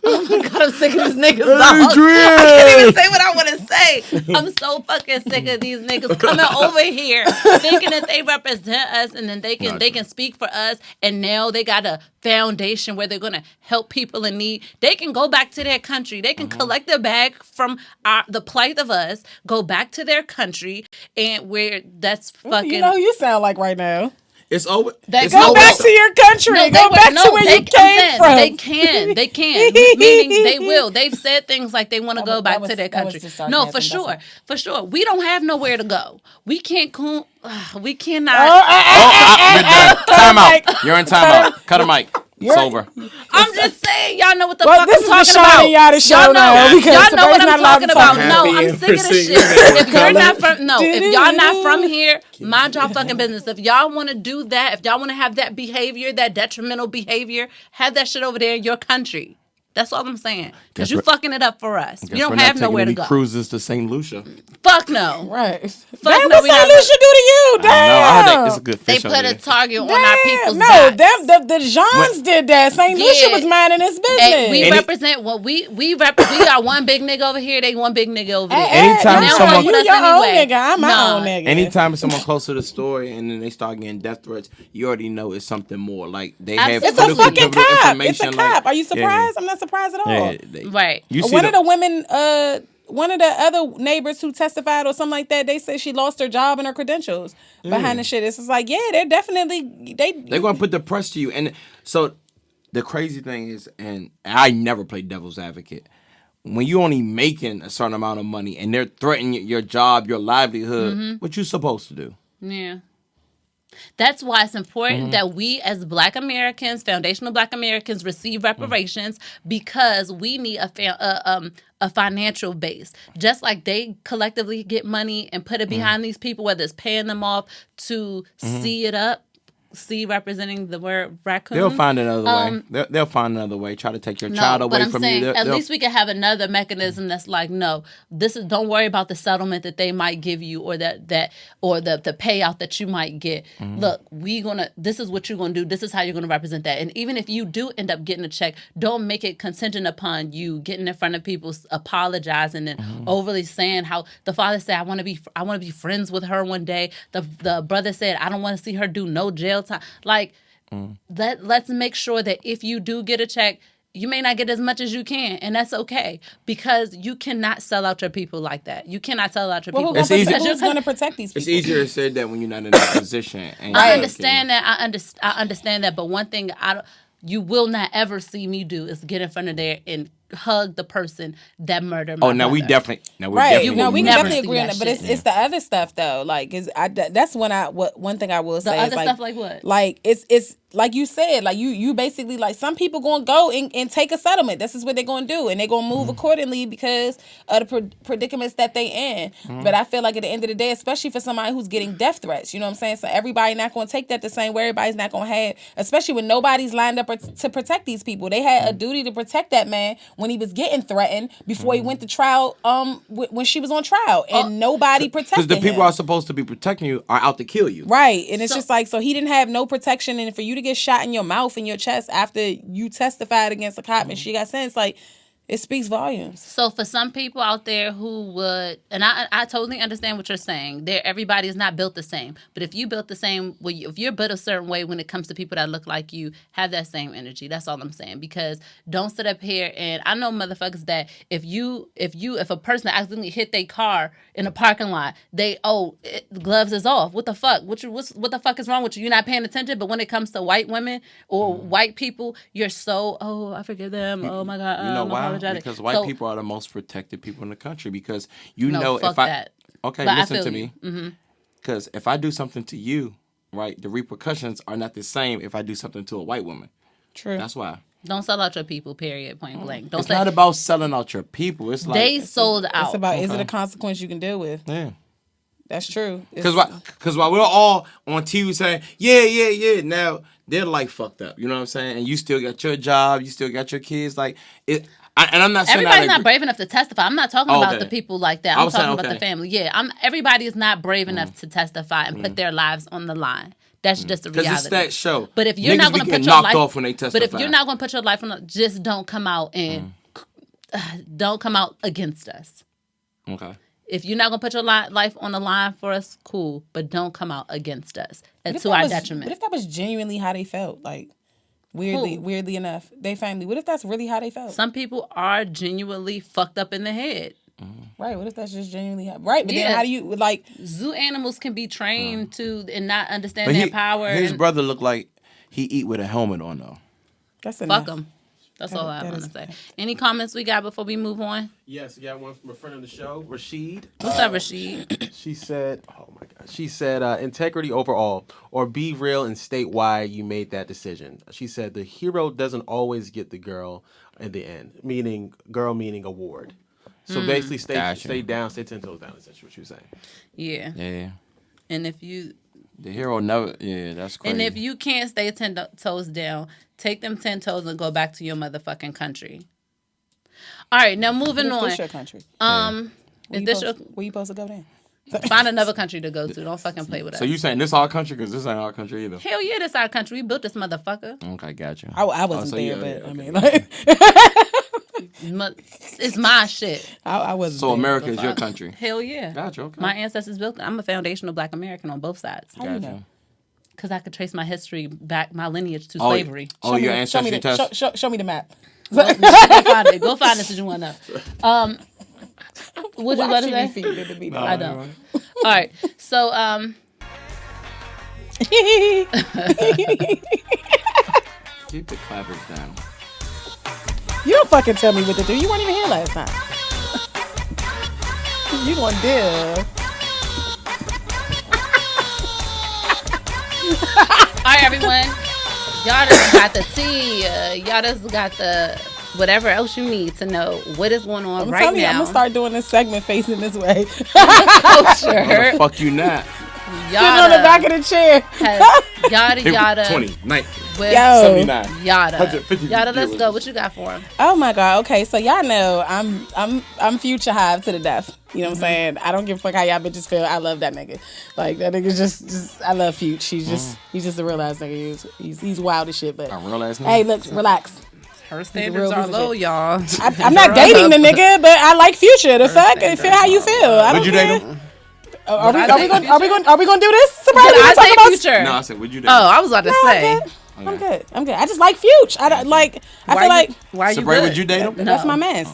[SPEAKER 4] Oh my god, I'm sick of these niggas. Dog.
[SPEAKER 3] Adrian!
[SPEAKER 4] I can't even say what I want to say. I'm so fucking sick of these niggas coming over here thinking that they represent us and then they can speak for us. And now they got a foundation where they're gonna help people in need. They can go back to their country. They can collect their bag from the plight of us. Go back to their country and where that's fucking.
[SPEAKER 2] You know who you sound like right now.
[SPEAKER 3] It's over.
[SPEAKER 4] That
[SPEAKER 3] It's
[SPEAKER 4] go
[SPEAKER 2] Go
[SPEAKER 3] over.
[SPEAKER 2] back to your country.
[SPEAKER 4] No,
[SPEAKER 2] Go back to where you came from.
[SPEAKER 4] They can. Meaning they will. They've said things like they want to go back to their
[SPEAKER 2] that was
[SPEAKER 4] country.
[SPEAKER 2] just
[SPEAKER 4] No,
[SPEAKER 2] sarcasm,
[SPEAKER 4] for sure. We don't have nowhere to go. We can't. We cannot.
[SPEAKER 3] We're done. Time out. You're in timeout. Cut a mic. It's over.
[SPEAKER 4] I'm just saying, y'all know what the
[SPEAKER 2] Well,
[SPEAKER 4] fuck
[SPEAKER 2] this
[SPEAKER 4] I'm
[SPEAKER 2] is the
[SPEAKER 4] talking
[SPEAKER 2] Sean
[SPEAKER 4] about.
[SPEAKER 2] and Yadda show
[SPEAKER 4] Y'all know,
[SPEAKER 2] now, because
[SPEAKER 4] y'all know what
[SPEAKER 2] Sabrae's
[SPEAKER 4] I'm
[SPEAKER 2] not allowed to
[SPEAKER 4] talking
[SPEAKER 2] talk
[SPEAKER 4] about.
[SPEAKER 2] happy
[SPEAKER 4] No, I'm
[SPEAKER 3] and
[SPEAKER 4] sick of this
[SPEAKER 3] pristine.
[SPEAKER 4] shit. If you're not from, if y'all not from here, mind y'all fucking business. If y'all want to do that, if y'all want to have that behavior, that detrimental behavior, have that shit over there in your country. That's all I'm saying. Because you're fucking it up for us. You don't have nowhere to go.
[SPEAKER 3] Cruises to St. Lucia.
[SPEAKER 4] Fuck no.
[SPEAKER 2] Right.
[SPEAKER 4] Fuck
[SPEAKER 2] Damn,
[SPEAKER 4] no.
[SPEAKER 2] what
[SPEAKER 4] We
[SPEAKER 2] St.
[SPEAKER 4] not.
[SPEAKER 2] Lucia do to you? Damn.
[SPEAKER 3] No, I heard that it's a good
[SPEAKER 4] They
[SPEAKER 3] fish
[SPEAKER 4] put
[SPEAKER 3] over
[SPEAKER 4] a
[SPEAKER 3] there.
[SPEAKER 4] target on our people's
[SPEAKER 2] no,
[SPEAKER 4] backs.
[SPEAKER 2] the Jeans did that. St. Lucia was minding his business.
[SPEAKER 4] And we represent what we got one big nigga over here, they one big nigga over there.
[SPEAKER 3] Anytime
[SPEAKER 4] They don't
[SPEAKER 3] someone-
[SPEAKER 4] fuck with
[SPEAKER 2] you
[SPEAKER 4] us
[SPEAKER 2] your own
[SPEAKER 4] anyway.
[SPEAKER 2] nigga, I'm my own nigga.
[SPEAKER 3] Anytime someone close to the story and then they start getting death threats, you already know it's something more. Like they have
[SPEAKER 4] It's a
[SPEAKER 2] It's a
[SPEAKER 3] political
[SPEAKER 2] fucking cop. It's a
[SPEAKER 3] information,
[SPEAKER 2] cop.
[SPEAKER 3] like-
[SPEAKER 2] Are you surprised? I'm not surprised at all.
[SPEAKER 3] Yeah,
[SPEAKER 4] Right.
[SPEAKER 3] You see
[SPEAKER 2] One of the women, one of the other neighbors who testified or something like that, they said she lost her job and her credentials behind the shit. It's just like, yeah, they're definitely
[SPEAKER 3] they're going to put the press to you. And so the crazy thing is, and I never played devil's advocate. When you only making a certain amount of money and they're threatening your job, your livelihood, what you supposed to do?
[SPEAKER 4] Yeah. That's why it's important that we as Black Americans, foundational Black Americans, receive reparations because we need a financial base. Just like they collectively get money and put it behind these people, whether it's paying them off to see it up. C representing the word raccoon.
[SPEAKER 3] They'll find another way. They'll find another way. Try to take your child away from you.
[SPEAKER 4] At least we can have another mechanism that's like, no, this is. Don't worry about the settlement that they might give you, or the payout that you might get. Look, this is what you're gonna do. This is how you're gonna represent that. And even if you do end up getting a check, don't make it contingent upon you getting in front of people, apologizing and overly saying how the father said, I want to be friends with her one day. The brother said, I don't want to see her do no jail time. Like, let's make sure that if you do get a check, you may not get as much as you can, and that's okay, because you cannot sell out your people like that. You cannot sell out your people.
[SPEAKER 2] Who's going to protect these people?
[SPEAKER 3] It's easier said that when you're not in that position. And
[SPEAKER 4] I understand that. I understand that. But one thing you will not ever see me do is get in front of there and hug the person that murdered my
[SPEAKER 3] now
[SPEAKER 4] mother.
[SPEAKER 3] we definitely
[SPEAKER 2] right. No, we can
[SPEAKER 4] never
[SPEAKER 2] definitely agree on that. But it's the other stuff though. Like, that's one thing I will say.
[SPEAKER 4] The other
[SPEAKER 2] is
[SPEAKER 4] stuff like what?
[SPEAKER 2] Like it's like you said. Like you basically, like, some people gonna go and take a settlement. This is what they're gonna do, and they're gonna move accordingly because of the predicaments that they in. But I feel like at the end of the day, especially for somebody who's getting death threats, you know what I'm saying. So everybody not gonna take that the same way. Everybody's not gonna have, especially when nobody's lined up to protect these people. They had a duty to protect that man when he was getting threatened before he went to trial. When she was on trial, and nobody protected him.
[SPEAKER 3] Because the people who are supposed to be protecting you are out to kill you.
[SPEAKER 2] Right, and it's just like, so he didn't have no protection, and for you to get shot in your mouth and your chest after you testified against a cop and she got sentenced, like, it speaks volumes.
[SPEAKER 4] So for some people out there who would, and I totally understand what you're saying. Everybody is not built the same. But if you built the same, if you're built a certain way when it comes to people that look like you, have that same energy. That's all I'm saying. Because don't sit up here, and I know motherfuckers that if a person accidentally hit their car in a parking lot, gloves is off. What the fuck? What the fuck is wrong with you? You're not paying attention. But when it comes to white women or white people, you're so, I forgive them. Oh my God.
[SPEAKER 3] You know why? Because white people are the most protected people in the country. Because listen to me. Because if I do something to you, right, the repercussions are not the same if I do something to a white woman.
[SPEAKER 2] True.
[SPEAKER 3] That's why.
[SPEAKER 4] Don't sell out your people, period, point blank.
[SPEAKER 3] It's not about selling out your people. It's like
[SPEAKER 4] they sold out.
[SPEAKER 2] It's about, is it a consequence you can deal with?
[SPEAKER 3] Yeah.
[SPEAKER 2] That's true.
[SPEAKER 3] Because while we're all on TV saying, yeah, now they're like fucked up. You know what I'm saying? And you still got your job, you still got your kids. Like it. And I'm not saying
[SPEAKER 4] everybody's not brave enough to testify. I'm not talking about the people like that. I'm talking about the family. Yeah, everybody is not brave enough to testify and put their lives on the line. That's just the reality.
[SPEAKER 3] Because it's that show.
[SPEAKER 4] But if you're
[SPEAKER 3] niggas
[SPEAKER 4] not going to put
[SPEAKER 3] your life off when they testify.
[SPEAKER 4] But if you're not going to put your life on, just don't come out and don't come out against us.
[SPEAKER 3] Okay.
[SPEAKER 4] If you're not going to put your life on the line for us, cool. But don't come out against us to our detriment.
[SPEAKER 2] What if that was genuinely how they felt? Like, weirdly enough, they family. What if that's really how they felt?
[SPEAKER 4] Some people are genuinely fucked up in the head.
[SPEAKER 2] Right. What if that's just genuinely right? But then how do you, like,
[SPEAKER 4] zoo animals can be trained to and not understand their power.
[SPEAKER 3] His brother looked like he eat with a helmet on though.
[SPEAKER 2] That's enough.
[SPEAKER 4] Fuck him. That's all I want to say. Any comments we got before we move on?
[SPEAKER 5] Yes, we got one from a friend of the show, Rashid.
[SPEAKER 4] What's up, Rashid?
[SPEAKER 5] She said, oh my God. She said, integrity overall, or be real and state why you made that decision. She said, the hero doesn't always get the girl in the end, meaning award. So basically, stay down, stay 10 toes down, essentially what she was saying.
[SPEAKER 4] Yeah.
[SPEAKER 3] Yeah.
[SPEAKER 4] And if you...
[SPEAKER 3] The hero never... Yeah, that's crazy.
[SPEAKER 4] And if you can't stay 10 toes down, take them 10 toes and go back to your motherfucking country. All right, now moving on.
[SPEAKER 2] This your country.
[SPEAKER 4] Where
[SPEAKER 2] you supposed to go then?
[SPEAKER 4] Find another country to go to. Don't fucking play with us.
[SPEAKER 3] So you saying this our country? Because this ain't our country either.
[SPEAKER 4] Hell yeah, this our country. We built this motherfucker.
[SPEAKER 3] Okay, gotcha.
[SPEAKER 2] I wasn't there, but
[SPEAKER 3] okay.
[SPEAKER 2] I mean, like...
[SPEAKER 4] It's my shit.
[SPEAKER 2] I wasn't
[SPEAKER 3] So
[SPEAKER 2] there.
[SPEAKER 3] America is your country?
[SPEAKER 4] Hell yeah.
[SPEAKER 3] Gotcha, okay.
[SPEAKER 4] My ancestors built it. I'm a foundational Black American on both sides.
[SPEAKER 2] How you know?
[SPEAKER 4] Because I could trace my history back, my lineage to slavery.
[SPEAKER 3] Your ancestry test?
[SPEAKER 2] Show me the map.
[SPEAKER 4] Go find it. Go find it if you want to know. Would you let it say?
[SPEAKER 3] No,
[SPEAKER 4] I don't. All right. So,
[SPEAKER 3] Keep the clappers down.
[SPEAKER 2] You don't fucking tell me what to do. You weren't even here last time. You gonna deal.
[SPEAKER 4] All right, everyone. Y'all just got the tea. Y'all just got the whatever else you need to know what is going on right now.
[SPEAKER 2] I'm gonna start doing this segment facing this way.
[SPEAKER 4] Culture.
[SPEAKER 3] Why the fuck you not?
[SPEAKER 2] Sitting on the back of the chair.
[SPEAKER 4] Yada yada.
[SPEAKER 3] 20, 19,
[SPEAKER 4] With
[SPEAKER 3] 79.
[SPEAKER 4] Yada.
[SPEAKER 3] 150
[SPEAKER 4] Yada, let's
[SPEAKER 3] viewers.
[SPEAKER 4] go. What you got for him?
[SPEAKER 2] Oh my god. Okay, so y'all know I'm Future Hive to the death. You know what I'm saying? I don't give a fuck how y'all bitches feel. I love that nigga. Like that nigga's just I love Future. He's just a real ass nigga. He's wild as shit. But
[SPEAKER 3] A real ass nigga.
[SPEAKER 2] hey, look, relax.
[SPEAKER 4] Her
[SPEAKER 2] real
[SPEAKER 4] standards are
[SPEAKER 2] piece of
[SPEAKER 4] low,
[SPEAKER 2] shit.
[SPEAKER 4] y'all.
[SPEAKER 2] I'm not dating the nigga, but I like Future. The fuck, and feel how you feel. I don't
[SPEAKER 3] Would you
[SPEAKER 2] care.
[SPEAKER 3] date him?
[SPEAKER 2] Are we
[SPEAKER 4] I
[SPEAKER 2] gonna
[SPEAKER 4] date
[SPEAKER 2] do this? Sabrae,
[SPEAKER 4] Did
[SPEAKER 2] we
[SPEAKER 4] I
[SPEAKER 2] gonna talk
[SPEAKER 4] say
[SPEAKER 2] about
[SPEAKER 4] Future?
[SPEAKER 3] No, I said, would you date
[SPEAKER 4] Oh,
[SPEAKER 3] him?
[SPEAKER 4] I was about to say.
[SPEAKER 2] I'm good. I'm good. I just like Future. I don't like. I feel like
[SPEAKER 4] why you
[SPEAKER 3] Sabrae,
[SPEAKER 4] good?
[SPEAKER 3] would you date him?
[SPEAKER 2] that's my man.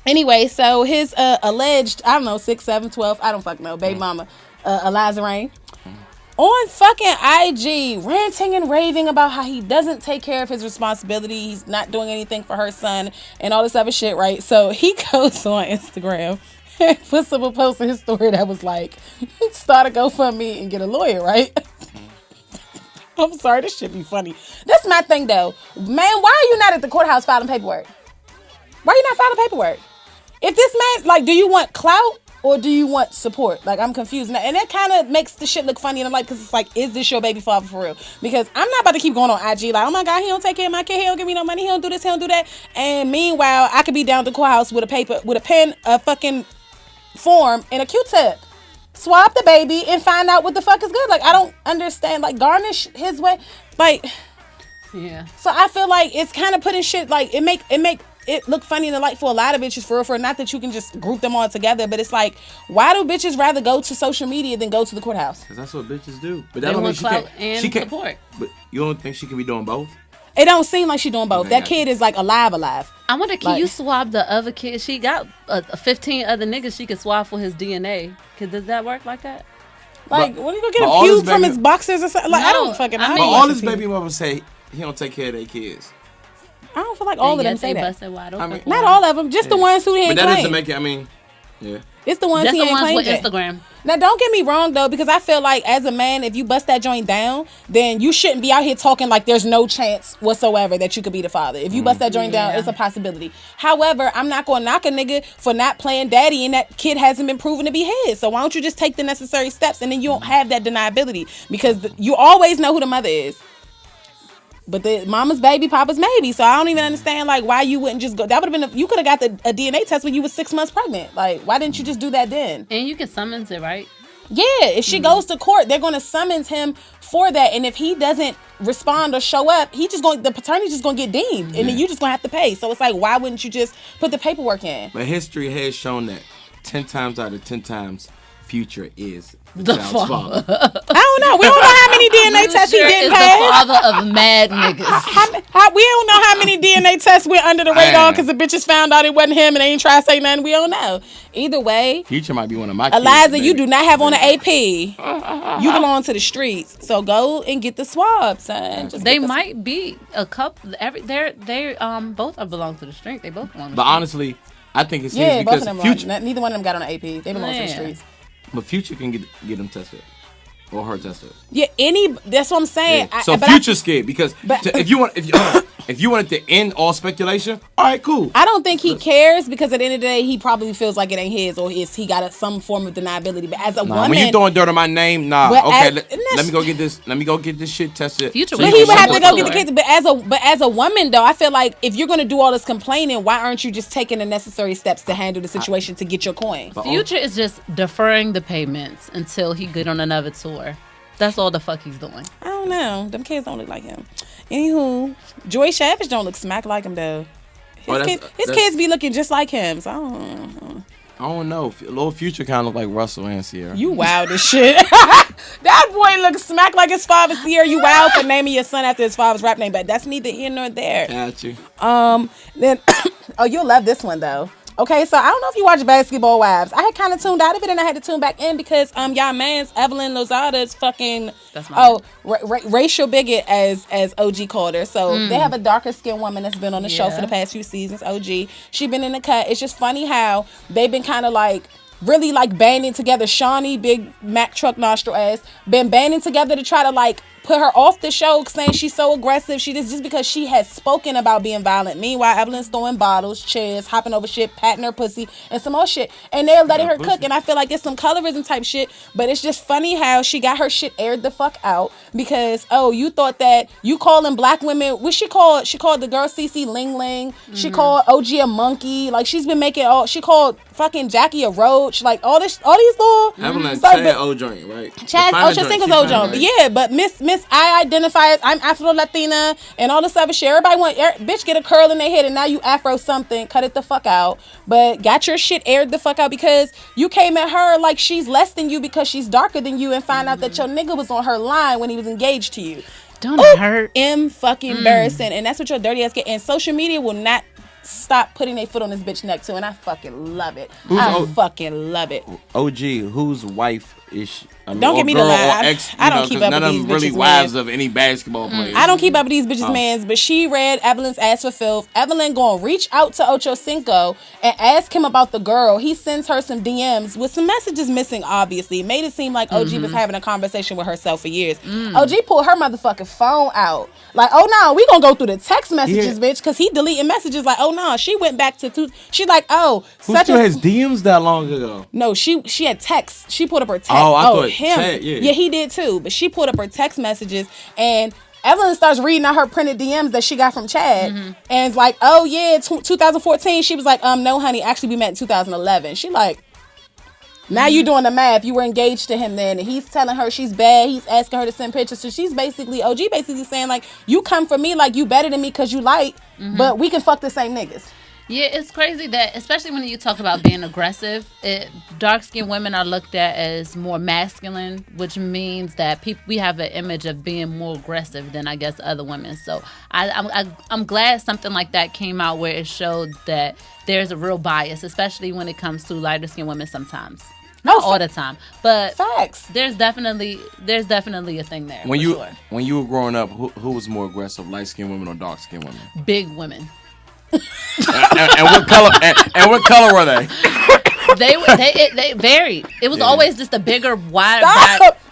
[SPEAKER 2] Anyway, so his alleged, I don't know, 6, 7, 12, I don't fucking know, baby mama, Eliza Reign, on fucking IG, ranting and raving about how he doesn't take care of his responsibility. He's not doing anything for her son and all this other shit, right? So he goes on Instagram and puts up a post in his story that was like, start a GoFundMe and get a lawyer, right? I'm sorry, this shit be funny. That's my thing though. Man, why are you not at the courthouse filing paperwork? Why are you not filing paperwork? If this man, like, do you want clout or do you want support? Like, I'm confused. And that kind of makes the shit look funny. And I'm like, because it's like, is this your baby father for real? Because I'm not about to keep going on IG like, oh my God, he don't take care of my kid. He don't give me no money. He don't do this. He don't do that. And meanwhile, I could be down at the courthouse with a paper, with a pen, a fucking form, and a Q-tip. Swab the baby and find out what the fuck is good. Like, I don't understand. Like, garnish his way. Like,
[SPEAKER 4] Yeah.
[SPEAKER 2] so I feel like it's kind of putting shit, like, it make it look funny in the light for a lot of bitches, for real, for not that you can just group them all together, but it's like, why do bitches rather go to social media than go to the courthouse?
[SPEAKER 3] Because that's what bitches do. But
[SPEAKER 4] They
[SPEAKER 3] that don't mean
[SPEAKER 4] want
[SPEAKER 3] she can't.
[SPEAKER 4] clout and
[SPEAKER 3] She can't.
[SPEAKER 4] support.
[SPEAKER 3] But you don't think she can be doing both?
[SPEAKER 2] It don't seem like she doing both.
[SPEAKER 3] Okay,
[SPEAKER 2] That
[SPEAKER 3] gotcha.
[SPEAKER 2] kid is like alive.
[SPEAKER 4] I wonder, can
[SPEAKER 2] Like-
[SPEAKER 4] you swab the other kid? She got 15 other niggas she could swab for his DNA. Does that work like that?
[SPEAKER 2] Like,
[SPEAKER 3] But-
[SPEAKER 2] when you gonna get
[SPEAKER 3] but
[SPEAKER 2] a
[SPEAKER 3] all this
[SPEAKER 2] pube from
[SPEAKER 3] baby-
[SPEAKER 2] his boxers or something? Like, I
[SPEAKER 4] No,
[SPEAKER 2] don't fucking know.
[SPEAKER 4] I
[SPEAKER 3] But
[SPEAKER 4] mean-
[SPEAKER 3] all his baby mamas say he don't take care of their kids.
[SPEAKER 2] I don't feel like all of
[SPEAKER 4] And
[SPEAKER 2] them
[SPEAKER 4] yet
[SPEAKER 2] say
[SPEAKER 4] they
[SPEAKER 2] that.
[SPEAKER 4] busted wide
[SPEAKER 3] I
[SPEAKER 4] open.
[SPEAKER 3] mean-
[SPEAKER 2] Not all of them. Just the ones who he
[SPEAKER 3] But
[SPEAKER 2] ain't
[SPEAKER 3] that doesn't
[SPEAKER 2] claim.
[SPEAKER 3] make it. I mean, yeah.
[SPEAKER 2] It's the ones
[SPEAKER 4] Just
[SPEAKER 2] he
[SPEAKER 4] the
[SPEAKER 2] ain't
[SPEAKER 4] ones
[SPEAKER 2] claimed
[SPEAKER 4] with
[SPEAKER 2] yet.
[SPEAKER 4] Instagram.
[SPEAKER 2] Now, don't get me wrong, though, because I feel like as a man, if you bust that joint down, then you shouldn't be out here talking like there's no chance whatsoever that you could be the father. If you bust that joint down,
[SPEAKER 4] Yeah.
[SPEAKER 2] it's a possibility. However, I'm not going to knock a nigga for not playing daddy, and that kid hasn't been proven to be his. So why don't you just take the necessary steps, and then you don't have that deniability, because you always know who the mother is. But the mama's baby, papa's maybe. So I don't even understand, like, why you wouldn't just go. That would have been, you could have got a DNA test when you was 6 months pregnant. Like, why didn't you just do that then?
[SPEAKER 4] And you can summons it, right?
[SPEAKER 2] Yeah, if she goes to court, they're going to summons him for that. And if he doesn't respond or show up, the paternity just going to get deemed. And then you just going to have to pay. So it's like, why wouldn't you just put the paperwork in?
[SPEAKER 3] But history has shown that 10 times out of 10 times, Future is the
[SPEAKER 4] The
[SPEAKER 3] child's father.
[SPEAKER 2] I don't know. We don't know how many DNA tests he
[SPEAKER 4] Future
[SPEAKER 2] didn't
[SPEAKER 4] is the
[SPEAKER 2] pass.
[SPEAKER 4] father of mad niggas.
[SPEAKER 2] We don't know how many DNA tests went under the radar because the bitches found out it wasn't him and they ain't try to say nothing. We don't know. Either way,
[SPEAKER 3] Future might be one of my kids.
[SPEAKER 2] Eliza,
[SPEAKER 3] baby.
[SPEAKER 2] you do not have on an AP. You belong to the streets. So go and get the swab, son. Just
[SPEAKER 4] They
[SPEAKER 2] get the-
[SPEAKER 4] might be a couple. They both are belong to the strength. They both belong. To
[SPEAKER 3] But
[SPEAKER 4] the
[SPEAKER 3] honestly, I think it's
[SPEAKER 2] Yeah,
[SPEAKER 3] his
[SPEAKER 2] both of
[SPEAKER 3] because
[SPEAKER 2] them.
[SPEAKER 3] Future.
[SPEAKER 2] Neither one of them got on an AP. They belong to the
[SPEAKER 4] Yeah.
[SPEAKER 2] streets.
[SPEAKER 3] But Future can get them tested. Or her tested.
[SPEAKER 2] Yeah, that's what I'm saying.
[SPEAKER 3] Yeah. So
[SPEAKER 2] but
[SPEAKER 3] Future's scared because
[SPEAKER 2] but-
[SPEAKER 3] if you wanted to end all speculation, all right, cool.
[SPEAKER 2] I don't think he cares because at the end of the day, he probably feels like it ain't his or he got some form of deniability. But as a woman,
[SPEAKER 3] When you throwing dirt on my name, nah.
[SPEAKER 2] But
[SPEAKER 3] Okay,
[SPEAKER 2] as-
[SPEAKER 3] let me go get this. Let me go get this shit tested.
[SPEAKER 4] Future
[SPEAKER 2] But
[SPEAKER 4] was
[SPEAKER 2] he
[SPEAKER 4] You
[SPEAKER 2] would have
[SPEAKER 4] can
[SPEAKER 2] to go
[SPEAKER 4] support
[SPEAKER 2] get the
[SPEAKER 4] her.
[SPEAKER 2] kids. But as a woman, though, I feel like if you're gonna do all this complaining, why aren't you just taking the necessary steps to handle the situation to get your coin?
[SPEAKER 3] But
[SPEAKER 4] Future is just deferring the payments until he good on another tour. That's all the fuck he's doing.
[SPEAKER 2] I don't know. Them kids don't look like him. Anywho, Joy Savage don't look smack like him though. His kids be looking just like him. So I don't know.
[SPEAKER 3] Little Future kind of look like Russell and Sierra.
[SPEAKER 2] You wild as shit. That boy looks smack like his father. Sierra, you wild for naming your son after his father's rap name, but that's neither here nor there.
[SPEAKER 3] Got you.
[SPEAKER 2] Then, oh, you'll love this one though. Okay, so I don't know if you watch Basketball Wives. I had kind of tuned out of it, and I had to tune back in because y'all man's Evelyn Lozada is fucking racial bigot as OG called her. So they have a darker skinned woman that's been on the show for the past few seasons. OG, she been in the cut. It's just funny how they've been kind of like really like banding together. Shawnee, big Mack truck nostril ass, been banding together to try to like put her off the show, saying she's so aggressive. She just because she has spoken about being violent. Meanwhile, Evelyn's throwing bottles, chairs, hopping over shit, patting her pussy, and some more shit. And they're letting her cook. And I feel like it's some colorism type shit. But it's just funny how she got her shit aired the fuck out because you thought that you calling black women. What she called? She called the girl CC Ling Ling. She called OG a monkey. Like she's been making all. She called fucking Jackie a roach. Like all these little.
[SPEAKER 3] Evelyn Chad Ochocinco, right?
[SPEAKER 2] Chad Ochocinco's Ojo. But yeah, but Miss I identify as I'm Afro Latina and all this other shit. Everybody want bitch get a curl in their head and now you Afro something. Cut it the fuck out. But got your shit aired the fuck out because you came at her like she's less than you because she's darker than you and find out that your nigga was on her line when he was engaged to you.
[SPEAKER 4] Don't it hurt?
[SPEAKER 2] Fucking embarrassing. And that's what your dirty ass get. And social media will not stop putting their foot on this bitch neck too, and I fucking love it. Fucking love it.
[SPEAKER 3] OG, whose wife is she? I mean,
[SPEAKER 2] don't give me the lie. I don't keep up with these bitches. None of them really
[SPEAKER 3] wives of any basketball players.
[SPEAKER 2] I don't keep up with these bitches' mans, but she read Evelyn's ass for filth. Evelyn gonna reach out to Ochocinco and ask him about the girl. He sends her some DMs with some messages missing, obviously. It made it seem like OG was having a conversation with herself for years. OG pulled her motherfucking phone out. Like, oh no, we gonna go through the text messages, bitch, because he deleting messages like, oh no, she went back to she like, oh,
[SPEAKER 3] who still has DMs that long ago?
[SPEAKER 2] No, she had texts. She pulled up her text.
[SPEAKER 3] Oh, I thought
[SPEAKER 2] him.
[SPEAKER 3] Chad,
[SPEAKER 2] yeah, he did too. But she pulled up her text messages and Evelyn starts reading out her printed DMs that she got from Chad. And it's like, oh yeah, 2014. She was like, no, honey, actually we met in 2011. She like, now you doing the math. You were engaged to him then. And he's telling her she's bad. He's asking her to send pictures. So she's basically, OG basically saying like, you come for me like you better than me because you light, but we can fuck the same niggas.
[SPEAKER 4] Yeah, it's crazy that, especially when you talk about being aggressive, dark-skinned women are looked at as more masculine, which means that we have an image of being more aggressive than, I guess, other women. So I'm glad something like that came out where it showed that there's a real bias, especially when it comes to lighter-skinned women sometimes. Not all the time, but
[SPEAKER 2] facts.
[SPEAKER 4] There's definitely a thing there.
[SPEAKER 3] When you were growing up, who was more aggressive, light-skinned women or dark-skinned women?
[SPEAKER 4] Big women.
[SPEAKER 3] and what color? And what color were they?
[SPEAKER 4] They varied. It was always just a bigger, wide,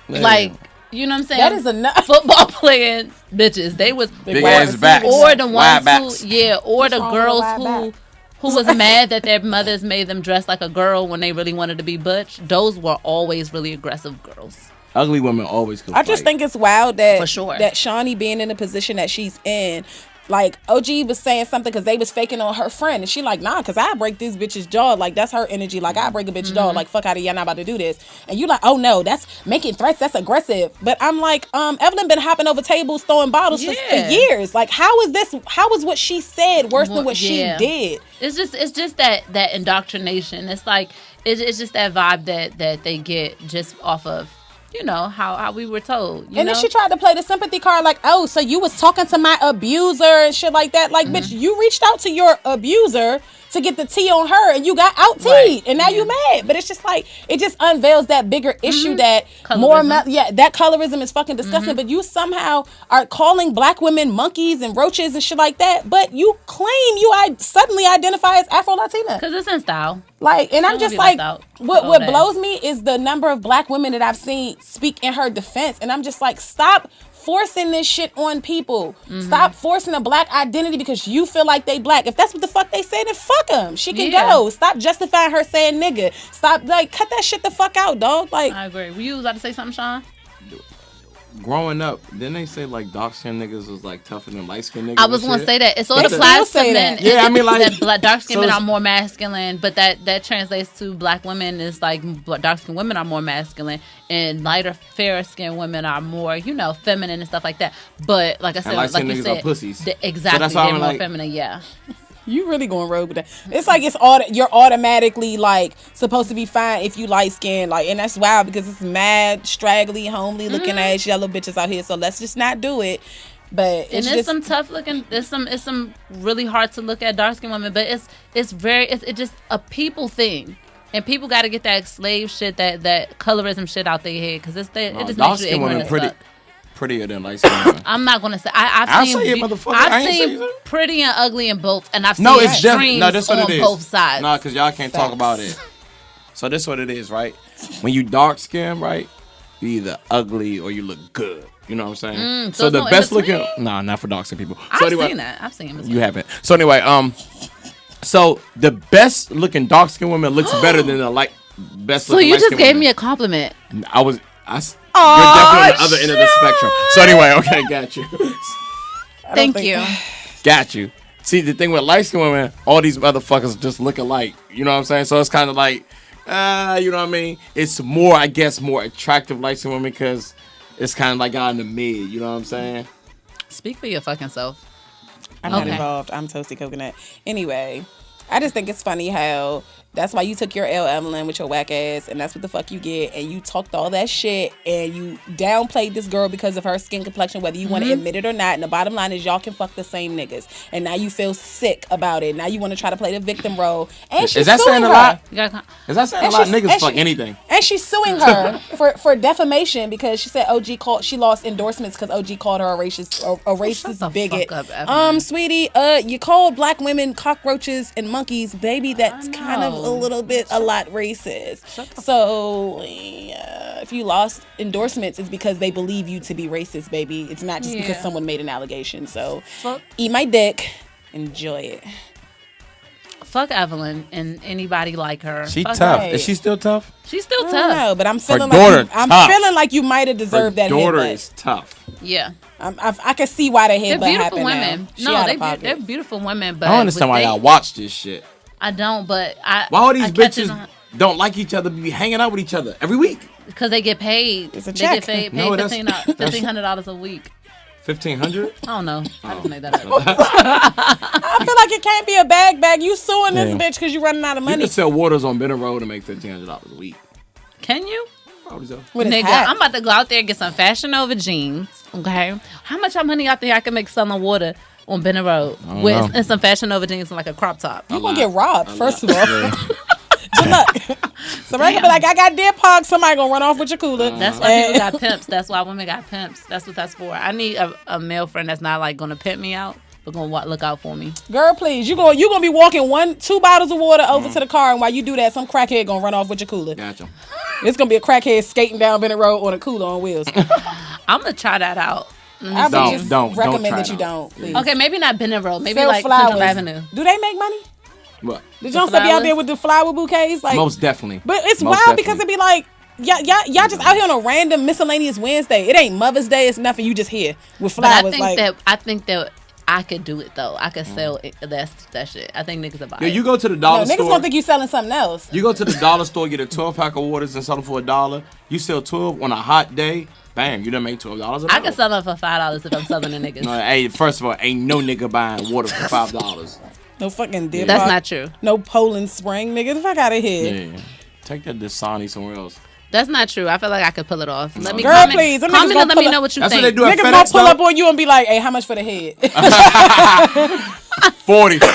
[SPEAKER 4] like you know what I'm saying.
[SPEAKER 2] That is enough.
[SPEAKER 4] Football playing bitches. They was
[SPEAKER 3] big ass backs,
[SPEAKER 4] or the ones
[SPEAKER 3] who,
[SPEAKER 4] or the girls who was mad that their mothers made them dress like a girl when they really wanted to be butch. Those were always really aggressive girls.
[SPEAKER 3] Ugly women always could
[SPEAKER 2] I just think it's wild that
[SPEAKER 4] for sure
[SPEAKER 2] that Shawnee being in the position that she's in. Like, OG was saying something because they was faking on her friend. And she like, nah, because I break this bitch's jaw. Like, that's her energy. Like, I break a bitch's jaw. Like, fuck out of y'all not about to do this. And you like, oh, no, that's making threats. That's aggressive. But I'm like, Evelyn been hopping over tables, throwing bottles for years. Like, how is what she said worse than what she did?
[SPEAKER 4] It's just that indoctrination. It's like, it's just that vibe that they get just off of, you know, how we were told.
[SPEAKER 2] And then she tried to play the sympathy card like, oh, so you was talking to my abuser and shit like that. Like, bitch, you reached out to your abuser to get the tea on her and you got out-teed. Right. And now you mad. But it's just like, it just unveils that bigger issue that
[SPEAKER 4] colorism.
[SPEAKER 2] That colorism is fucking disgusting. But you somehow are calling black women monkeys and roaches and shit like that. But you claim you suddenly identify as Afro-Latina.
[SPEAKER 4] Because it's in style.
[SPEAKER 2] Like, and I'm just like, what blows me is the number of black women that I've seen speak in her defense. And I'm just like, stop forcing this shit on people. Stop forcing a black identity because you feel like they black. If that's what the fuck they say, then fuck them. She can go. Stop justifying her saying nigga. Stop, like, cut that shit the fuck out, dog. Like,
[SPEAKER 4] I agree. Were you about to say something, Sean?
[SPEAKER 3] Growing up, didn't they say like dark skinned niggas was like tougher than light skinned niggas?
[SPEAKER 4] I was gonna say that. It sort of applies to men.
[SPEAKER 3] Yeah, I mean like
[SPEAKER 4] that dark skinned men are more masculine, but that translates to black women is like dark skinned women are more masculine and lighter, fairer skinned women are more, you know, feminine and stuff like that. But like I said, like you said,
[SPEAKER 3] are pussies.
[SPEAKER 4] Exactly, so they're more feminine. Yeah.
[SPEAKER 2] You really going rogue with that. It's like you're automatically like supposed to be fine if you light skinned, like, and that's wild because it's mad straggly, homely looking ass yellow bitches out here. So let's just not do it. But
[SPEAKER 4] And there's some tough looking. It's some really hard to look at dark skinned women, but it's just a people thing, and people got to get that slave shit, that colorism shit out their head, because it just makes you ignorant as fuck.
[SPEAKER 3] Prettier than light skinned women.
[SPEAKER 4] I'm not gonna say. I've seen pretty and ugly in both, and I've seen extremes
[SPEAKER 3] that's what
[SPEAKER 4] on
[SPEAKER 3] it is.
[SPEAKER 4] both sides.
[SPEAKER 3] No, because y'all can't talk about it. So this is what it is, right? When you dark skinned, right, you either ugly or you look good. You know what I'm saying?
[SPEAKER 4] So
[SPEAKER 3] the best looking, not for dark skinned people. So
[SPEAKER 4] I've seen that. I've seen it.
[SPEAKER 3] You haven't. So anyway, so the best looking dark skinned woman looks better than the best.
[SPEAKER 4] So you just gave me a compliment.
[SPEAKER 3] You're definitely on the other end of the spectrum. So anyway, okay, got you.
[SPEAKER 4] Thank you.
[SPEAKER 3] Got you. See, the thing with light skinned women, all these motherfuckers just look alike. You know what I'm saying? So it's kind of like, you know what I mean? It's more, I guess, more attractive light skinned women because it's kind of like out in the mid. You know what I'm saying?
[SPEAKER 4] Speak for your fucking self.
[SPEAKER 2] I'm not involved. I'm toasty coconut. Anyway, I just think it's funny how that's why you took your L, Evelyn, with your whack ass, and that's what the fuck you get. And you talked all that shit, and you downplayed this girl because of her skin complexion, whether you want to admit it or not. And the bottom line is y'all can fuck the same niggas. And now you feel sick about it. Now you want to try to play the victim role. And she's suing her.
[SPEAKER 3] Is that saying a lot? Niggas fuck anything.
[SPEAKER 2] And she's suing her for defamation because she said she lost endorsements because OG called her a racist bigot.
[SPEAKER 4] Fuck up,
[SPEAKER 2] sweetie, you called black women cockroaches and monkeys, baby. That's kind of a lot racist. So if you lost endorsements, it's because they believe you to be racist, baby. It's not just because someone made an allegation. So eat my dick, enjoy it.
[SPEAKER 4] Fuck Evelyn and anybody like her.
[SPEAKER 3] She
[SPEAKER 4] fuck
[SPEAKER 3] tough.
[SPEAKER 4] Her.
[SPEAKER 3] Is she still tough?
[SPEAKER 4] She's still tough.
[SPEAKER 2] No, but I'm feeling
[SPEAKER 3] feeling
[SPEAKER 2] like you might have deserved that.
[SPEAKER 3] Her daughter
[SPEAKER 2] headbutt.
[SPEAKER 3] is tough.
[SPEAKER 4] Yeah.
[SPEAKER 2] I can see why the headbutt
[SPEAKER 4] They're beautiful
[SPEAKER 2] happened.
[SPEAKER 4] women.
[SPEAKER 2] Now.
[SPEAKER 4] They're beautiful women. But
[SPEAKER 3] I don't understand why y'all watch this shit.
[SPEAKER 4] I don't, but why
[SPEAKER 3] all these bitches don't like each other, be hanging out with each other every week?
[SPEAKER 4] Because they get paid.
[SPEAKER 2] It's a check.
[SPEAKER 4] They get paid $1,500 a week.
[SPEAKER 3] $1,500?
[SPEAKER 4] I don't know. I just made that up.
[SPEAKER 2] I feel like it can't be a bag. You suing this bitch because you running out of money.
[SPEAKER 3] You can sell waters on Benner Road and make $1,500 a week.
[SPEAKER 4] Can you?
[SPEAKER 3] Probably so.
[SPEAKER 4] Nigga, I'm about to go out there and get some Fashion Nova jeans. Okay, how much money out there I can make selling water on Benner Road and some Fashion Nova jeans and like a crop top?
[SPEAKER 2] You gonna get robbed first of all. Good luck. Somebody gonna be like, I got dead pogs. Somebody gonna run off with your cooler.
[SPEAKER 4] That's why people got pimps. That's why women got pimps. That's what that's for. I need a male friend that's not like gonna pimp me out, but gonna look out for me.
[SPEAKER 2] Girl, please, you gonna be walking 2 bottles of water over to the car, and while you do that, some crackhead gonna run off with your cooler.
[SPEAKER 3] Gotcha.
[SPEAKER 2] It's gonna be a crackhead skating down Bennett Road on a cooler on wheels.
[SPEAKER 4] I'm gonna try that out.
[SPEAKER 2] I would just recommend that you don't. Please.
[SPEAKER 4] Okay, maybe not Bennett Road. Maybe
[SPEAKER 2] Sell
[SPEAKER 4] like
[SPEAKER 2] flowers.
[SPEAKER 4] Central Avenue.
[SPEAKER 2] Do they make money?
[SPEAKER 3] What?
[SPEAKER 2] Did y'all be out there with the flower bouquets? Like,
[SPEAKER 3] most definitely.
[SPEAKER 2] But it's wild because it be like, y'all just out here on a random miscellaneous Wednesday. It ain't Mother's Day. It's nothing. You just here with flowers.
[SPEAKER 4] But I think that I could do it though. I could sell that shit. I think niggas are buying.
[SPEAKER 3] Yeah, you go to the dollar store.
[SPEAKER 2] Niggas gonna think you selling something else.
[SPEAKER 3] You go to the dollar store, get a 12-pack of waters and sell them for $1. You sell 12 on a hot day. Bam, you done made $12
[SPEAKER 4] I can sell them for $5 if I'm selling the niggas.
[SPEAKER 3] No, hey, first of all, ain't no nigga buying water for $5.
[SPEAKER 2] No fucking dip.
[SPEAKER 4] That's not true.
[SPEAKER 2] No Poland Spring, nigga. The fuck out of here.
[SPEAKER 3] Yeah. Take that Dasani somewhere else.
[SPEAKER 4] That's not true. I feel like I could pull it off. Let me
[SPEAKER 2] Girl, please.
[SPEAKER 4] Comment and let me know what you think.
[SPEAKER 3] That's what they do at
[SPEAKER 2] Niggas
[SPEAKER 3] FedEx,
[SPEAKER 2] gonna pull up on you and be like, hey, how much for the head?
[SPEAKER 3] 40.
[SPEAKER 4] I'm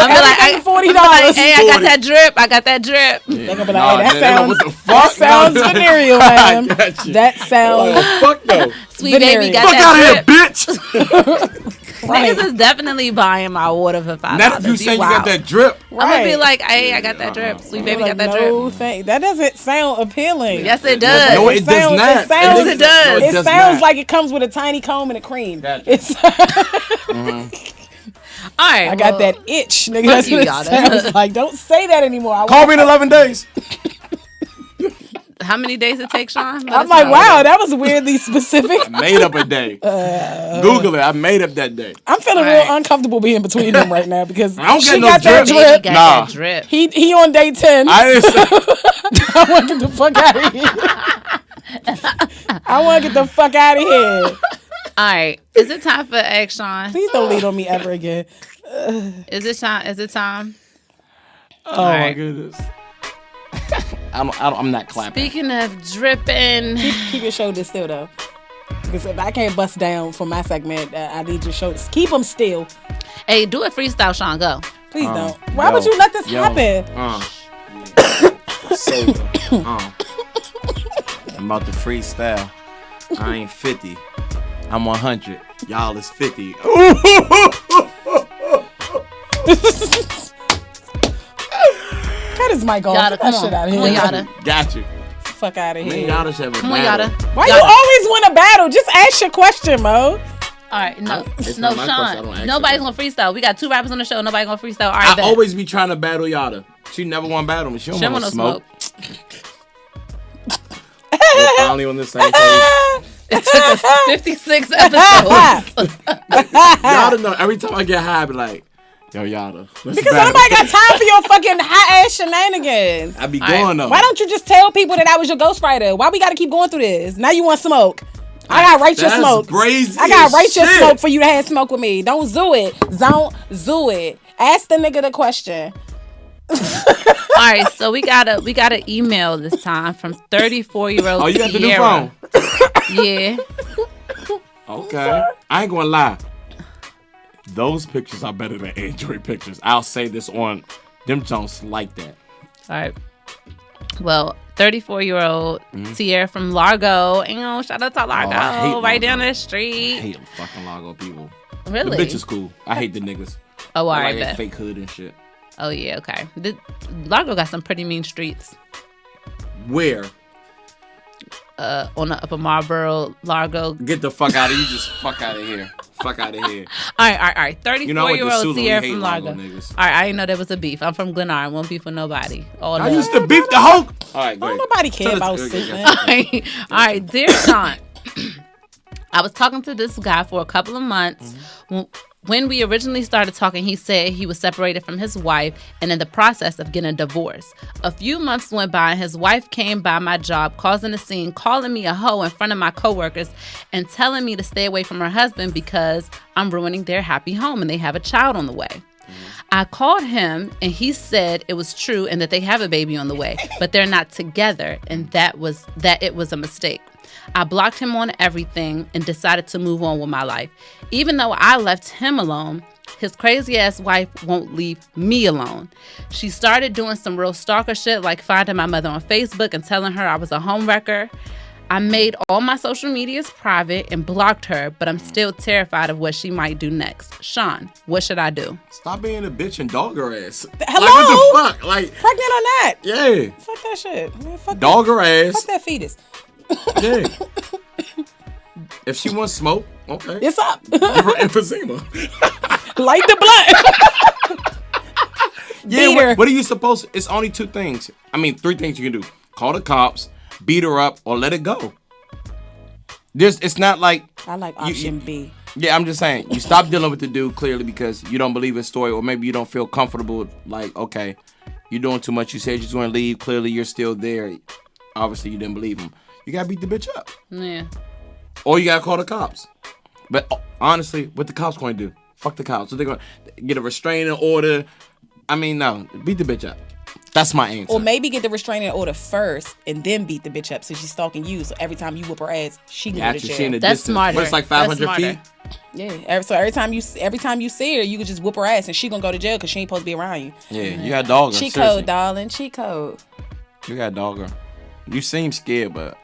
[SPEAKER 4] like,
[SPEAKER 2] $40.
[SPEAKER 4] Hey, I got that drip.
[SPEAKER 2] They gonna be like, hey,
[SPEAKER 3] that
[SPEAKER 2] sounds venereal, man. That sounds
[SPEAKER 3] fuck no.
[SPEAKER 4] Sweet baby got
[SPEAKER 3] fuck
[SPEAKER 4] that
[SPEAKER 3] drip.
[SPEAKER 4] Fuck out of here, bitch. Niggas is definitely buying my water for $5.
[SPEAKER 3] Not if you say you got that drip.
[SPEAKER 4] I'm gonna be like, hey, I got that drip. Sweet baby got that drip.
[SPEAKER 2] That doesn't sound appealing.
[SPEAKER 4] Yes, it does.
[SPEAKER 3] No, it does not.
[SPEAKER 4] Yes, it does.
[SPEAKER 2] It sounds like it comes with a tiny comb and a cream. It's
[SPEAKER 4] all right,
[SPEAKER 2] I got that itch, nigga. That's what it sounds like. Don't say that anymore.
[SPEAKER 3] Call me in 11 days.
[SPEAKER 4] How many days it takes, Sean?
[SPEAKER 2] I'm like, wow, that was weirdly specific.
[SPEAKER 3] I made up a day. Google it. I made up that day.
[SPEAKER 2] I'm feeling real uncomfortable being between them right now because
[SPEAKER 3] I don't
[SPEAKER 2] she
[SPEAKER 3] get no
[SPEAKER 2] got that drip.
[SPEAKER 4] That drip.
[SPEAKER 2] He on day 10.
[SPEAKER 3] I didn't say.
[SPEAKER 2] I want to get the fuck out of here. I want to get the fuck out of here.
[SPEAKER 4] All right. Is it time for Ask Sean?
[SPEAKER 2] Please don't lead on me ever again.
[SPEAKER 4] Is it time?
[SPEAKER 3] Oh my goodness. I'm not clapping.
[SPEAKER 4] Speaking of dripping,
[SPEAKER 2] Keep your shoulders still though. Because if I can't bust down for my segment, I need your show. Keep them still.
[SPEAKER 4] Hey, do it freestyle, Sean. Go.
[SPEAKER 2] Please don't. Why would you let this happen?
[SPEAKER 3] I'm about to freestyle. I ain't 50. I'm 100. Y'all is 50.
[SPEAKER 2] Cut his mic off.
[SPEAKER 4] Yadda,
[SPEAKER 2] Get
[SPEAKER 4] come
[SPEAKER 2] that
[SPEAKER 4] on.
[SPEAKER 2] shit out of
[SPEAKER 4] Come
[SPEAKER 2] here.
[SPEAKER 4] on, Yadda.
[SPEAKER 3] Got you.
[SPEAKER 2] Fuck out of
[SPEAKER 3] Me
[SPEAKER 2] here.
[SPEAKER 3] and Yadda should have a
[SPEAKER 4] Come on,
[SPEAKER 3] battle.
[SPEAKER 4] Yadda.
[SPEAKER 2] Why
[SPEAKER 4] Yadda.
[SPEAKER 2] you always want a battle? Just ask your question, Mo.
[SPEAKER 4] All right, no,
[SPEAKER 3] It's
[SPEAKER 4] no,
[SPEAKER 3] not my question. I don't
[SPEAKER 4] Sean.
[SPEAKER 3] ask
[SPEAKER 4] Nobody's
[SPEAKER 3] you.
[SPEAKER 4] gonna freestyle. We got 2 rappers on the show. Nobody gonna freestyle. All right,
[SPEAKER 3] I
[SPEAKER 4] bet.
[SPEAKER 3] always be trying to battle Yadda. She never want to battle me. She don't
[SPEAKER 4] She don't
[SPEAKER 3] want to
[SPEAKER 4] want no
[SPEAKER 3] smoke. We're finally on the same page.
[SPEAKER 4] It took us 56 episodes.
[SPEAKER 3] Yadda know every time I get high, I be like, yo, Yadda. Let's
[SPEAKER 2] Because
[SPEAKER 3] battle.
[SPEAKER 2] nobody got time for your fucking high ass shenanigans.
[SPEAKER 3] I be
[SPEAKER 4] All right.
[SPEAKER 3] going though.
[SPEAKER 2] Why don't you just tell people that I was your ghostwriter? Why we gotta keep going through this? Now you want smoke. I gotta write your
[SPEAKER 3] That's
[SPEAKER 2] smoke.
[SPEAKER 3] crazy
[SPEAKER 2] I gotta
[SPEAKER 3] as
[SPEAKER 2] write your
[SPEAKER 3] shit.
[SPEAKER 2] smoke for you to have smoke with me. Don't zoo it. Don't zoo it. Ask the nigga the question.
[SPEAKER 4] All right, so we got a email this time from 34-year-old
[SPEAKER 3] Oh, you got the new
[SPEAKER 4] Sierra.
[SPEAKER 3] phone?
[SPEAKER 4] Yeah.
[SPEAKER 3] Okay. I ain't gonna lie. Those pictures are better than Android pictures. I'll say this on them Jones like that.
[SPEAKER 4] All right. Well, 34-year-old Sierra from Largo. You know, shout out to Largo.
[SPEAKER 3] I hate
[SPEAKER 4] right
[SPEAKER 3] Largo.
[SPEAKER 4] down the
[SPEAKER 3] I
[SPEAKER 4] street.
[SPEAKER 3] hate them fucking Largo people.
[SPEAKER 4] Really?
[SPEAKER 3] The bitch is cool. I hate the niggas.
[SPEAKER 4] Oh, all
[SPEAKER 3] I
[SPEAKER 4] right,
[SPEAKER 3] like that
[SPEAKER 4] bet.
[SPEAKER 3] fake hood and shit.
[SPEAKER 4] Oh, yeah, okay. Largo got some pretty mean streets.
[SPEAKER 3] Where?
[SPEAKER 4] On the Upper Marlboro, Largo.
[SPEAKER 3] Get the fuck out of here. You just fuck out of here. Fuck out of here.
[SPEAKER 4] All right. 34-year-old
[SPEAKER 3] You know what, the Sulu, we
[SPEAKER 4] Sierra
[SPEAKER 3] hate
[SPEAKER 4] from
[SPEAKER 3] Largo
[SPEAKER 4] Largo.
[SPEAKER 3] niggas.
[SPEAKER 4] All right, I didn't know there was a beef. I'm from Glenara. I won't beef with nobody. Oh,
[SPEAKER 3] I
[SPEAKER 4] no.
[SPEAKER 3] used to beef the Hulk. All right, go
[SPEAKER 2] Don't
[SPEAKER 3] ahead.
[SPEAKER 2] nobody care
[SPEAKER 3] Tell
[SPEAKER 2] about
[SPEAKER 3] us-
[SPEAKER 2] soup, man.
[SPEAKER 4] All right, dear Sean. I was talking to this guy for a couple of months. When we originally started talking, he said he was separated from his wife and in the process of getting a divorce. A few months went by and his wife came by my job, causing a scene, calling me a hoe in front of my coworkers and telling me to stay away from her husband because I'm ruining their happy home and they have a child on the way. I called him and he said it was true and that they have a baby on the way, but they're not together and that it was a mistake. I blocked him on everything and decided to move on with my life. Even though I left him alone, his crazy ass wife won't leave me alone. She started doing some real stalker shit like finding my mother on Facebook and telling her I was a homewrecker. I made all my social medias private and blocked her, but I'm still terrified of what she might do next. Sean, what should I do?
[SPEAKER 3] Stop being a bitch and dog her ass.
[SPEAKER 2] Hello?
[SPEAKER 3] Like, what the fuck? Like,
[SPEAKER 2] Pregnant on that.
[SPEAKER 3] yeah.
[SPEAKER 2] Fuck that shit. Man, fuck
[SPEAKER 3] Dog her
[SPEAKER 2] that.
[SPEAKER 3] ass.
[SPEAKER 2] Fuck that fetus.
[SPEAKER 3] Yeah. If she wants smoke, okay.
[SPEAKER 2] It's up.
[SPEAKER 3] Give her emphysema.
[SPEAKER 2] Light the blunt.
[SPEAKER 3] Yeah,
[SPEAKER 2] Beat her.
[SPEAKER 3] what are you supposed to? It's only 2 things. I mean, 3 things you can do. Call the cops, beat her up, or let it go. It's not like...
[SPEAKER 2] I like option B.
[SPEAKER 3] Yeah, I'm just saying. You stop dealing with the dude clearly because you don't believe his story, or maybe you don't feel comfortable. Like, okay, you're doing too much. You said you're going to leave. Clearly, you're still there. Obviously, you didn't believe him. You got to beat the bitch up.
[SPEAKER 4] Yeah.
[SPEAKER 3] Or you got to call the cops. But honestly, what the cops going to do? Fuck the cops. So they're going to get a restraining order. I mean, no. Beat the bitch up. That's my answer.
[SPEAKER 2] Or maybe get the restraining order first and then beat the bitch up since she's stalking you. So every time you whoop her ass, she can go to
[SPEAKER 3] Actually
[SPEAKER 2] jail.
[SPEAKER 3] seeing the
[SPEAKER 4] That's
[SPEAKER 3] distance.
[SPEAKER 4] smarter.
[SPEAKER 3] But it's like
[SPEAKER 4] That's
[SPEAKER 3] 500 feet.
[SPEAKER 4] smarter.
[SPEAKER 2] Yeah. So every time you see her, you can just whoop her ass and she gonna go to jail because she ain't supposed to be around you.
[SPEAKER 3] Yeah, you got dog her.
[SPEAKER 2] Cheat
[SPEAKER 3] seriously.
[SPEAKER 2] code, darling. Cheat code.
[SPEAKER 3] You got dog her. You seem scared, but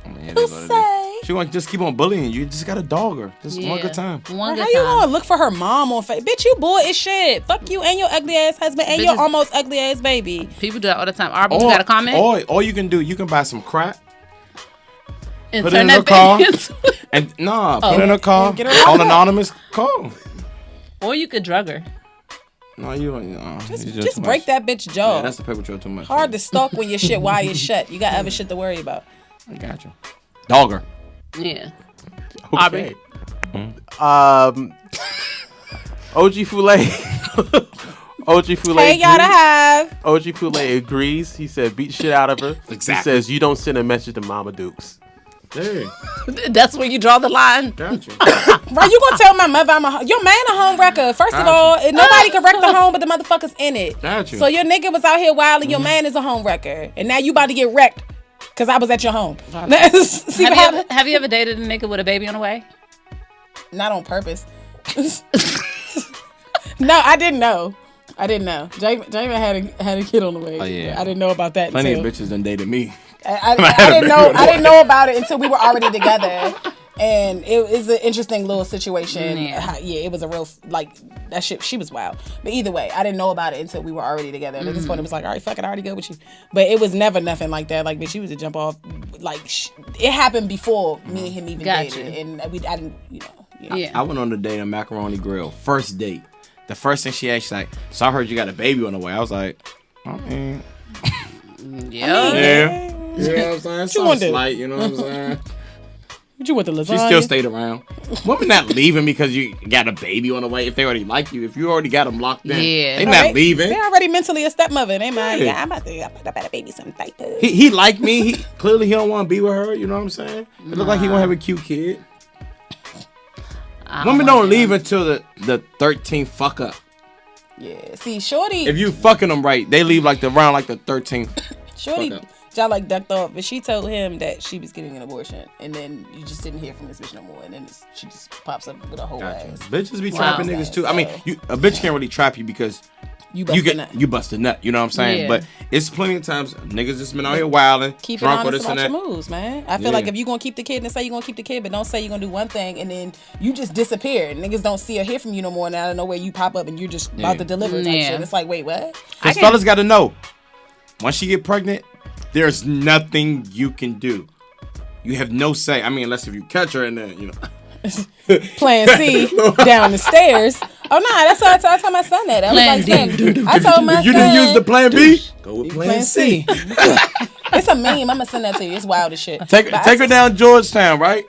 [SPEAKER 3] I mean, it
[SPEAKER 2] Who
[SPEAKER 3] is what it is.
[SPEAKER 2] say?
[SPEAKER 3] She want to just keep on bullying you. You just got a dog her. Just one
[SPEAKER 4] Yeah.
[SPEAKER 3] good time.
[SPEAKER 4] One
[SPEAKER 2] How
[SPEAKER 4] good
[SPEAKER 2] you
[SPEAKER 4] time.
[SPEAKER 2] gonna look for her mom on Facebook? Bitch, you boy as shit. Fuck you and your ugly ass husband and your
[SPEAKER 4] Bitches-
[SPEAKER 2] almost ugly ass baby.
[SPEAKER 4] People do that all the time. Arbor, you got a comment?
[SPEAKER 3] Or you can do, you can buy some crack
[SPEAKER 4] And
[SPEAKER 3] put it
[SPEAKER 4] turn
[SPEAKER 3] in
[SPEAKER 4] that
[SPEAKER 3] her car.
[SPEAKER 4] baby into-
[SPEAKER 3] and put it in her car.
[SPEAKER 2] Get her out.
[SPEAKER 3] On anonymous call.
[SPEAKER 4] Or you could drug her.
[SPEAKER 3] No, you don't.
[SPEAKER 2] Just break that bitch jaw.
[SPEAKER 3] Yeah, that's the paper trail too much.
[SPEAKER 2] Hard to stalk when your shit wired shut. You got other shit to worry about.
[SPEAKER 3] I got you. Dog her.
[SPEAKER 4] Yeah.
[SPEAKER 5] Okay.
[SPEAKER 4] Aubrey.
[SPEAKER 5] OG Foulet. OG Foulet.
[SPEAKER 2] Hey, y'all to have.
[SPEAKER 5] OG Foulet agrees. He said, beat shit out of her.
[SPEAKER 3] Exactly.
[SPEAKER 5] He says, you don't send a message to Mama Dukes.
[SPEAKER 3] Hey,
[SPEAKER 4] That's where you draw the line.
[SPEAKER 3] got you.
[SPEAKER 2] Right, you gonna tell my mother your man a home wrecker. First of
[SPEAKER 3] Got
[SPEAKER 2] all, nobody can wreck the home but the motherfuckers in it.
[SPEAKER 3] Got you.
[SPEAKER 2] So your nigga was out here wild and your man is a home wrecker. And now you about to get wrecked Because I was at your home. See what happened?
[SPEAKER 4] Have you ever dated a nigga with a baby on the way?
[SPEAKER 2] Not on purpose. No, I didn't know. Jamin had a kid on the way.
[SPEAKER 3] Oh, yeah.
[SPEAKER 2] I didn't know about that.
[SPEAKER 3] Plenty of bitches done dated me.
[SPEAKER 2] I didn't know. I didn't know about it until we were already together, and it was an interesting little situation.
[SPEAKER 4] Yeah,
[SPEAKER 2] it was a real that shit. She was wild, but either way, I didn't know about it until we were already together. And at this point, it was like, all right, fuck it, I already go with you. But it was never nothing like that. Like, bitch, she was to jump off. Like, it happened before me and him even dated, and I didn't,
[SPEAKER 4] Yeah.
[SPEAKER 3] I went on a date on Macaroni Grill. First date. The first thing she asked, she's like, so I heard you got a baby on the way. I was like, I mean, yeah. You know what I'm saying?
[SPEAKER 2] What you want to do?
[SPEAKER 3] Slight, you know what I'm saying?
[SPEAKER 2] What you want, the lasagna?
[SPEAKER 3] She still stayed around. Women not leaving because you got a baby on the way. If they already like you, if you already got them locked in, they not leaving.
[SPEAKER 2] They already mentally a stepmother. They might, I'm about to a baby something like that.
[SPEAKER 3] He like me. Clearly he don't want to be with her. You know what I'm saying? It look like he gonna have a cute kid. Women don't leave until the 13th fuck up.
[SPEAKER 2] Yeah, see, Shorty.
[SPEAKER 3] If you fucking them right, they leave around the 13th.
[SPEAKER 2] Shorty, y'all ducked off, but she told him that she was getting an abortion, and then you just didn't hear from this bitch no more, and then she just pops up with a whole ass.
[SPEAKER 3] Bitches be trapping niggas too. I mean, a bitch can't really trap you because you bust a nut. You know what I'm saying?
[SPEAKER 4] Yeah.
[SPEAKER 3] But it's plenty of times niggas just been out here wilding,
[SPEAKER 2] keep it
[SPEAKER 3] drunk with
[SPEAKER 2] honest
[SPEAKER 3] us and
[SPEAKER 2] about
[SPEAKER 3] that.
[SPEAKER 2] your moves, man. I feel like if you're gonna keep the kid, then say you're gonna keep the kid, but don't say you're gonna do one thing and then you just disappear. Niggas don't see or hear from you no more, and out of nowhere you pop up and you're just about to deliver type shit. It's like, wait, what?
[SPEAKER 3] Because fellas got to know, once she get pregnant, there's nothing you can do. You have no say. I mean, unless if you catch her and then
[SPEAKER 2] Plan C down the stairs. Oh no, that's what I told my son that. I was like, I told my son.
[SPEAKER 3] You didn't use the plan B? Go with plan C.
[SPEAKER 2] It's a meme. I'm gonna send that to you. It's wild as shit.
[SPEAKER 3] Take her down Georgetown, right?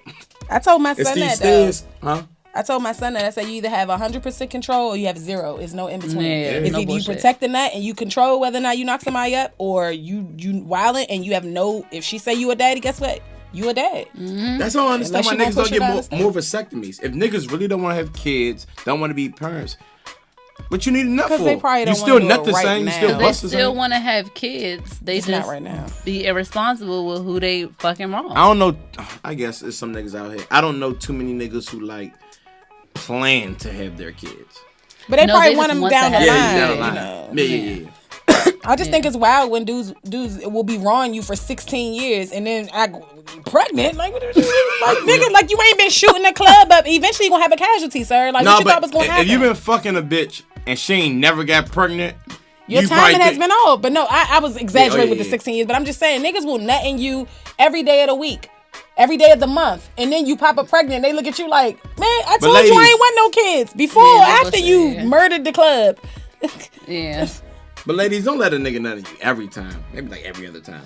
[SPEAKER 2] I told my son that though.
[SPEAKER 3] Huh?
[SPEAKER 2] I told my son that. I said you either have 100% control or you have zero. There's no in between. It's either you protect the nut and you control whether or not you knock somebody up, or you wildin' and you have no. If she say you a daddy, guess what? You a dad.
[SPEAKER 3] Mm-hmm. That's all I understand why niggas don't get more vasectomies. If niggas really don't want to have kids, don't want to be parents, what you need a nut for?
[SPEAKER 2] They probably don't
[SPEAKER 3] you still nut the
[SPEAKER 2] right
[SPEAKER 3] same.
[SPEAKER 2] now.
[SPEAKER 3] You still bust the same.
[SPEAKER 4] They still want to have kids. They
[SPEAKER 2] it's
[SPEAKER 4] just
[SPEAKER 2] not right now.
[SPEAKER 4] Be irresponsible with who they fucking wrong.
[SPEAKER 3] I don't know. I guess there's some niggas out here. I don't know too many niggas who plan to have their kids.
[SPEAKER 2] But they probably want them down the line.
[SPEAKER 3] Yeah.
[SPEAKER 2] I just think it's wild when dudes will be wrong you for 16 years and then pregnant. Like, what nigga, like you ain't been shooting the club up. Eventually you gonna have a casualty, sir. Like, what you thought was gonna happen?
[SPEAKER 3] If you been fucking a bitch and she ain't never got pregnant,
[SPEAKER 2] your timing has been off. But no, I was exaggerating with the 16 years. But I'm just saying, niggas will nut in you every day of the week. Every day of the month, and then you pop up pregnant. They look at you like, man, I told you I ain't want no kids before or after you murdered the club.
[SPEAKER 4] Yeah.
[SPEAKER 3] But ladies, don't let a nigga nut in you every time. Maybe every other time.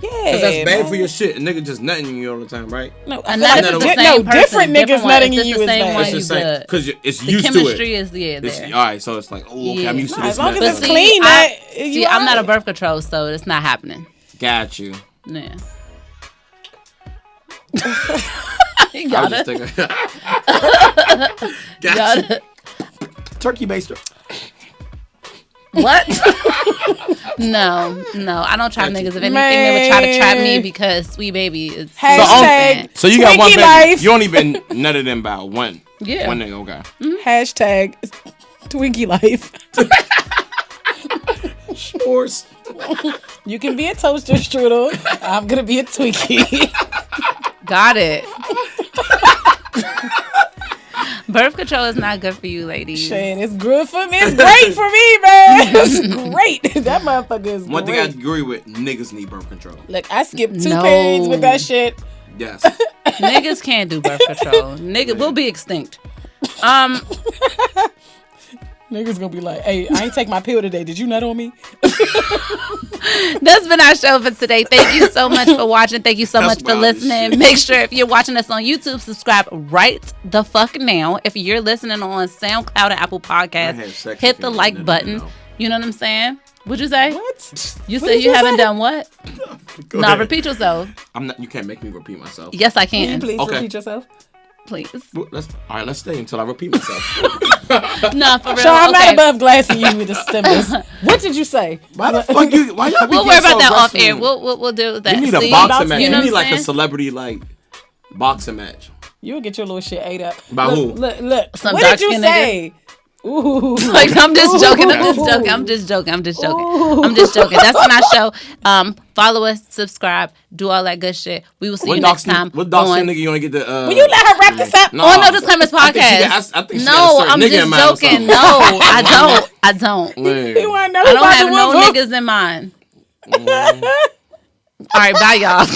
[SPEAKER 2] Yeah,
[SPEAKER 3] because that's bad for your shit. A nigga just nutting in you all the time, right?
[SPEAKER 4] No, different
[SPEAKER 2] niggas nutting in you is
[SPEAKER 4] bad.
[SPEAKER 3] It's the same because it's
[SPEAKER 4] the
[SPEAKER 3] used to it.
[SPEAKER 4] The chemistry is there.
[SPEAKER 3] All right, so it's like, okay, I'm used to this.
[SPEAKER 2] As long
[SPEAKER 3] nut.
[SPEAKER 2] as it's clean,
[SPEAKER 4] I'm not a birth control, so it's not happening.
[SPEAKER 3] Got you.
[SPEAKER 4] Yeah.
[SPEAKER 3] Got
[SPEAKER 4] it.
[SPEAKER 3] Turkey baster.
[SPEAKER 4] What? No, I don't trap niggas. If anything, they would try to trap me because Sweet Baby is
[SPEAKER 3] so you got one baby. Life. You only been nutted in about one.
[SPEAKER 4] Yeah.
[SPEAKER 3] One nigga, okay.
[SPEAKER 2] Mm-hmm. Hashtag Twinkie life.
[SPEAKER 3] S'mores.
[SPEAKER 2] You can be a toaster strudel. I'm gonna be a Twinkie.
[SPEAKER 4] Got it. Birth control is not good for you, ladies.
[SPEAKER 2] Shane, it's good for me. It's great for me, man. It's great. That motherfucker is
[SPEAKER 3] One thing I agree with, niggas need birth control.
[SPEAKER 2] Look, I skipped 2 periods with that shit.
[SPEAKER 3] Yes.
[SPEAKER 4] Niggas can't do birth control. Niggas will be extinct.
[SPEAKER 2] Niggas gonna be like, hey, I ain't take my pill today. Did you nut on me?
[SPEAKER 4] That's been our show for today. Thank you so much for watching. Thank you so much for listening. Make sure if you're watching us on YouTube, subscribe right the fuck now. If you're listening on SoundCloud and Apple Podcasts, hit the like button. You know what I'm saying? What'd you say?
[SPEAKER 2] What?
[SPEAKER 4] You said you haven't done what? No, repeat yourself.
[SPEAKER 3] You can't make me repeat myself.
[SPEAKER 4] Yes, I can.
[SPEAKER 2] Please repeat yourself.
[SPEAKER 4] Please.
[SPEAKER 3] Let's stay until I repeat myself.
[SPEAKER 4] No, for real.
[SPEAKER 2] So I'm
[SPEAKER 4] okay.
[SPEAKER 2] not above glassing you with the stimulus. What did you say?
[SPEAKER 3] Why the fuck you? Why y'all?
[SPEAKER 4] We'll worry about that off air. We'll deal with that.
[SPEAKER 3] You need a
[SPEAKER 4] See?
[SPEAKER 3] boxing match.
[SPEAKER 4] You
[SPEAKER 3] You
[SPEAKER 4] know
[SPEAKER 3] need
[SPEAKER 4] what
[SPEAKER 3] like
[SPEAKER 4] I'm
[SPEAKER 3] a
[SPEAKER 4] saying?
[SPEAKER 3] celebrity like boxing match.
[SPEAKER 2] You'll get your little shit ate up.
[SPEAKER 3] By
[SPEAKER 2] look,
[SPEAKER 3] who?
[SPEAKER 2] Look.
[SPEAKER 4] Some
[SPEAKER 2] What did you
[SPEAKER 4] dark-skinned
[SPEAKER 2] say? Ooh.
[SPEAKER 4] Like I'm just joking. I'm just joking. That's my show. Follow us, subscribe, do all that good shit. We will see you next time.
[SPEAKER 3] What dark skin nigga you want to get the?
[SPEAKER 2] Will you let her wrap this up?
[SPEAKER 3] No.
[SPEAKER 4] No Disclaimers podcast.
[SPEAKER 3] I think she
[SPEAKER 4] No,
[SPEAKER 3] got a certain
[SPEAKER 4] I'm
[SPEAKER 3] nigga
[SPEAKER 4] just
[SPEAKER 3] in mind or
[SPEAKER 4] joking.
[SPEAKER 3] something.
[SPEAKER 4] No, I don't.
[SPEAKER 2] You want to know
[SPEAKER 4] I don't
[SPEAKER 2] about
[SPEAKER 4] have
[SPEAKER 2] the
[SPEAKER 4] no
[SPEAKER 2] whoop-whoop?
[SPEAKER 4] niggas in mind. All right, bye y'all.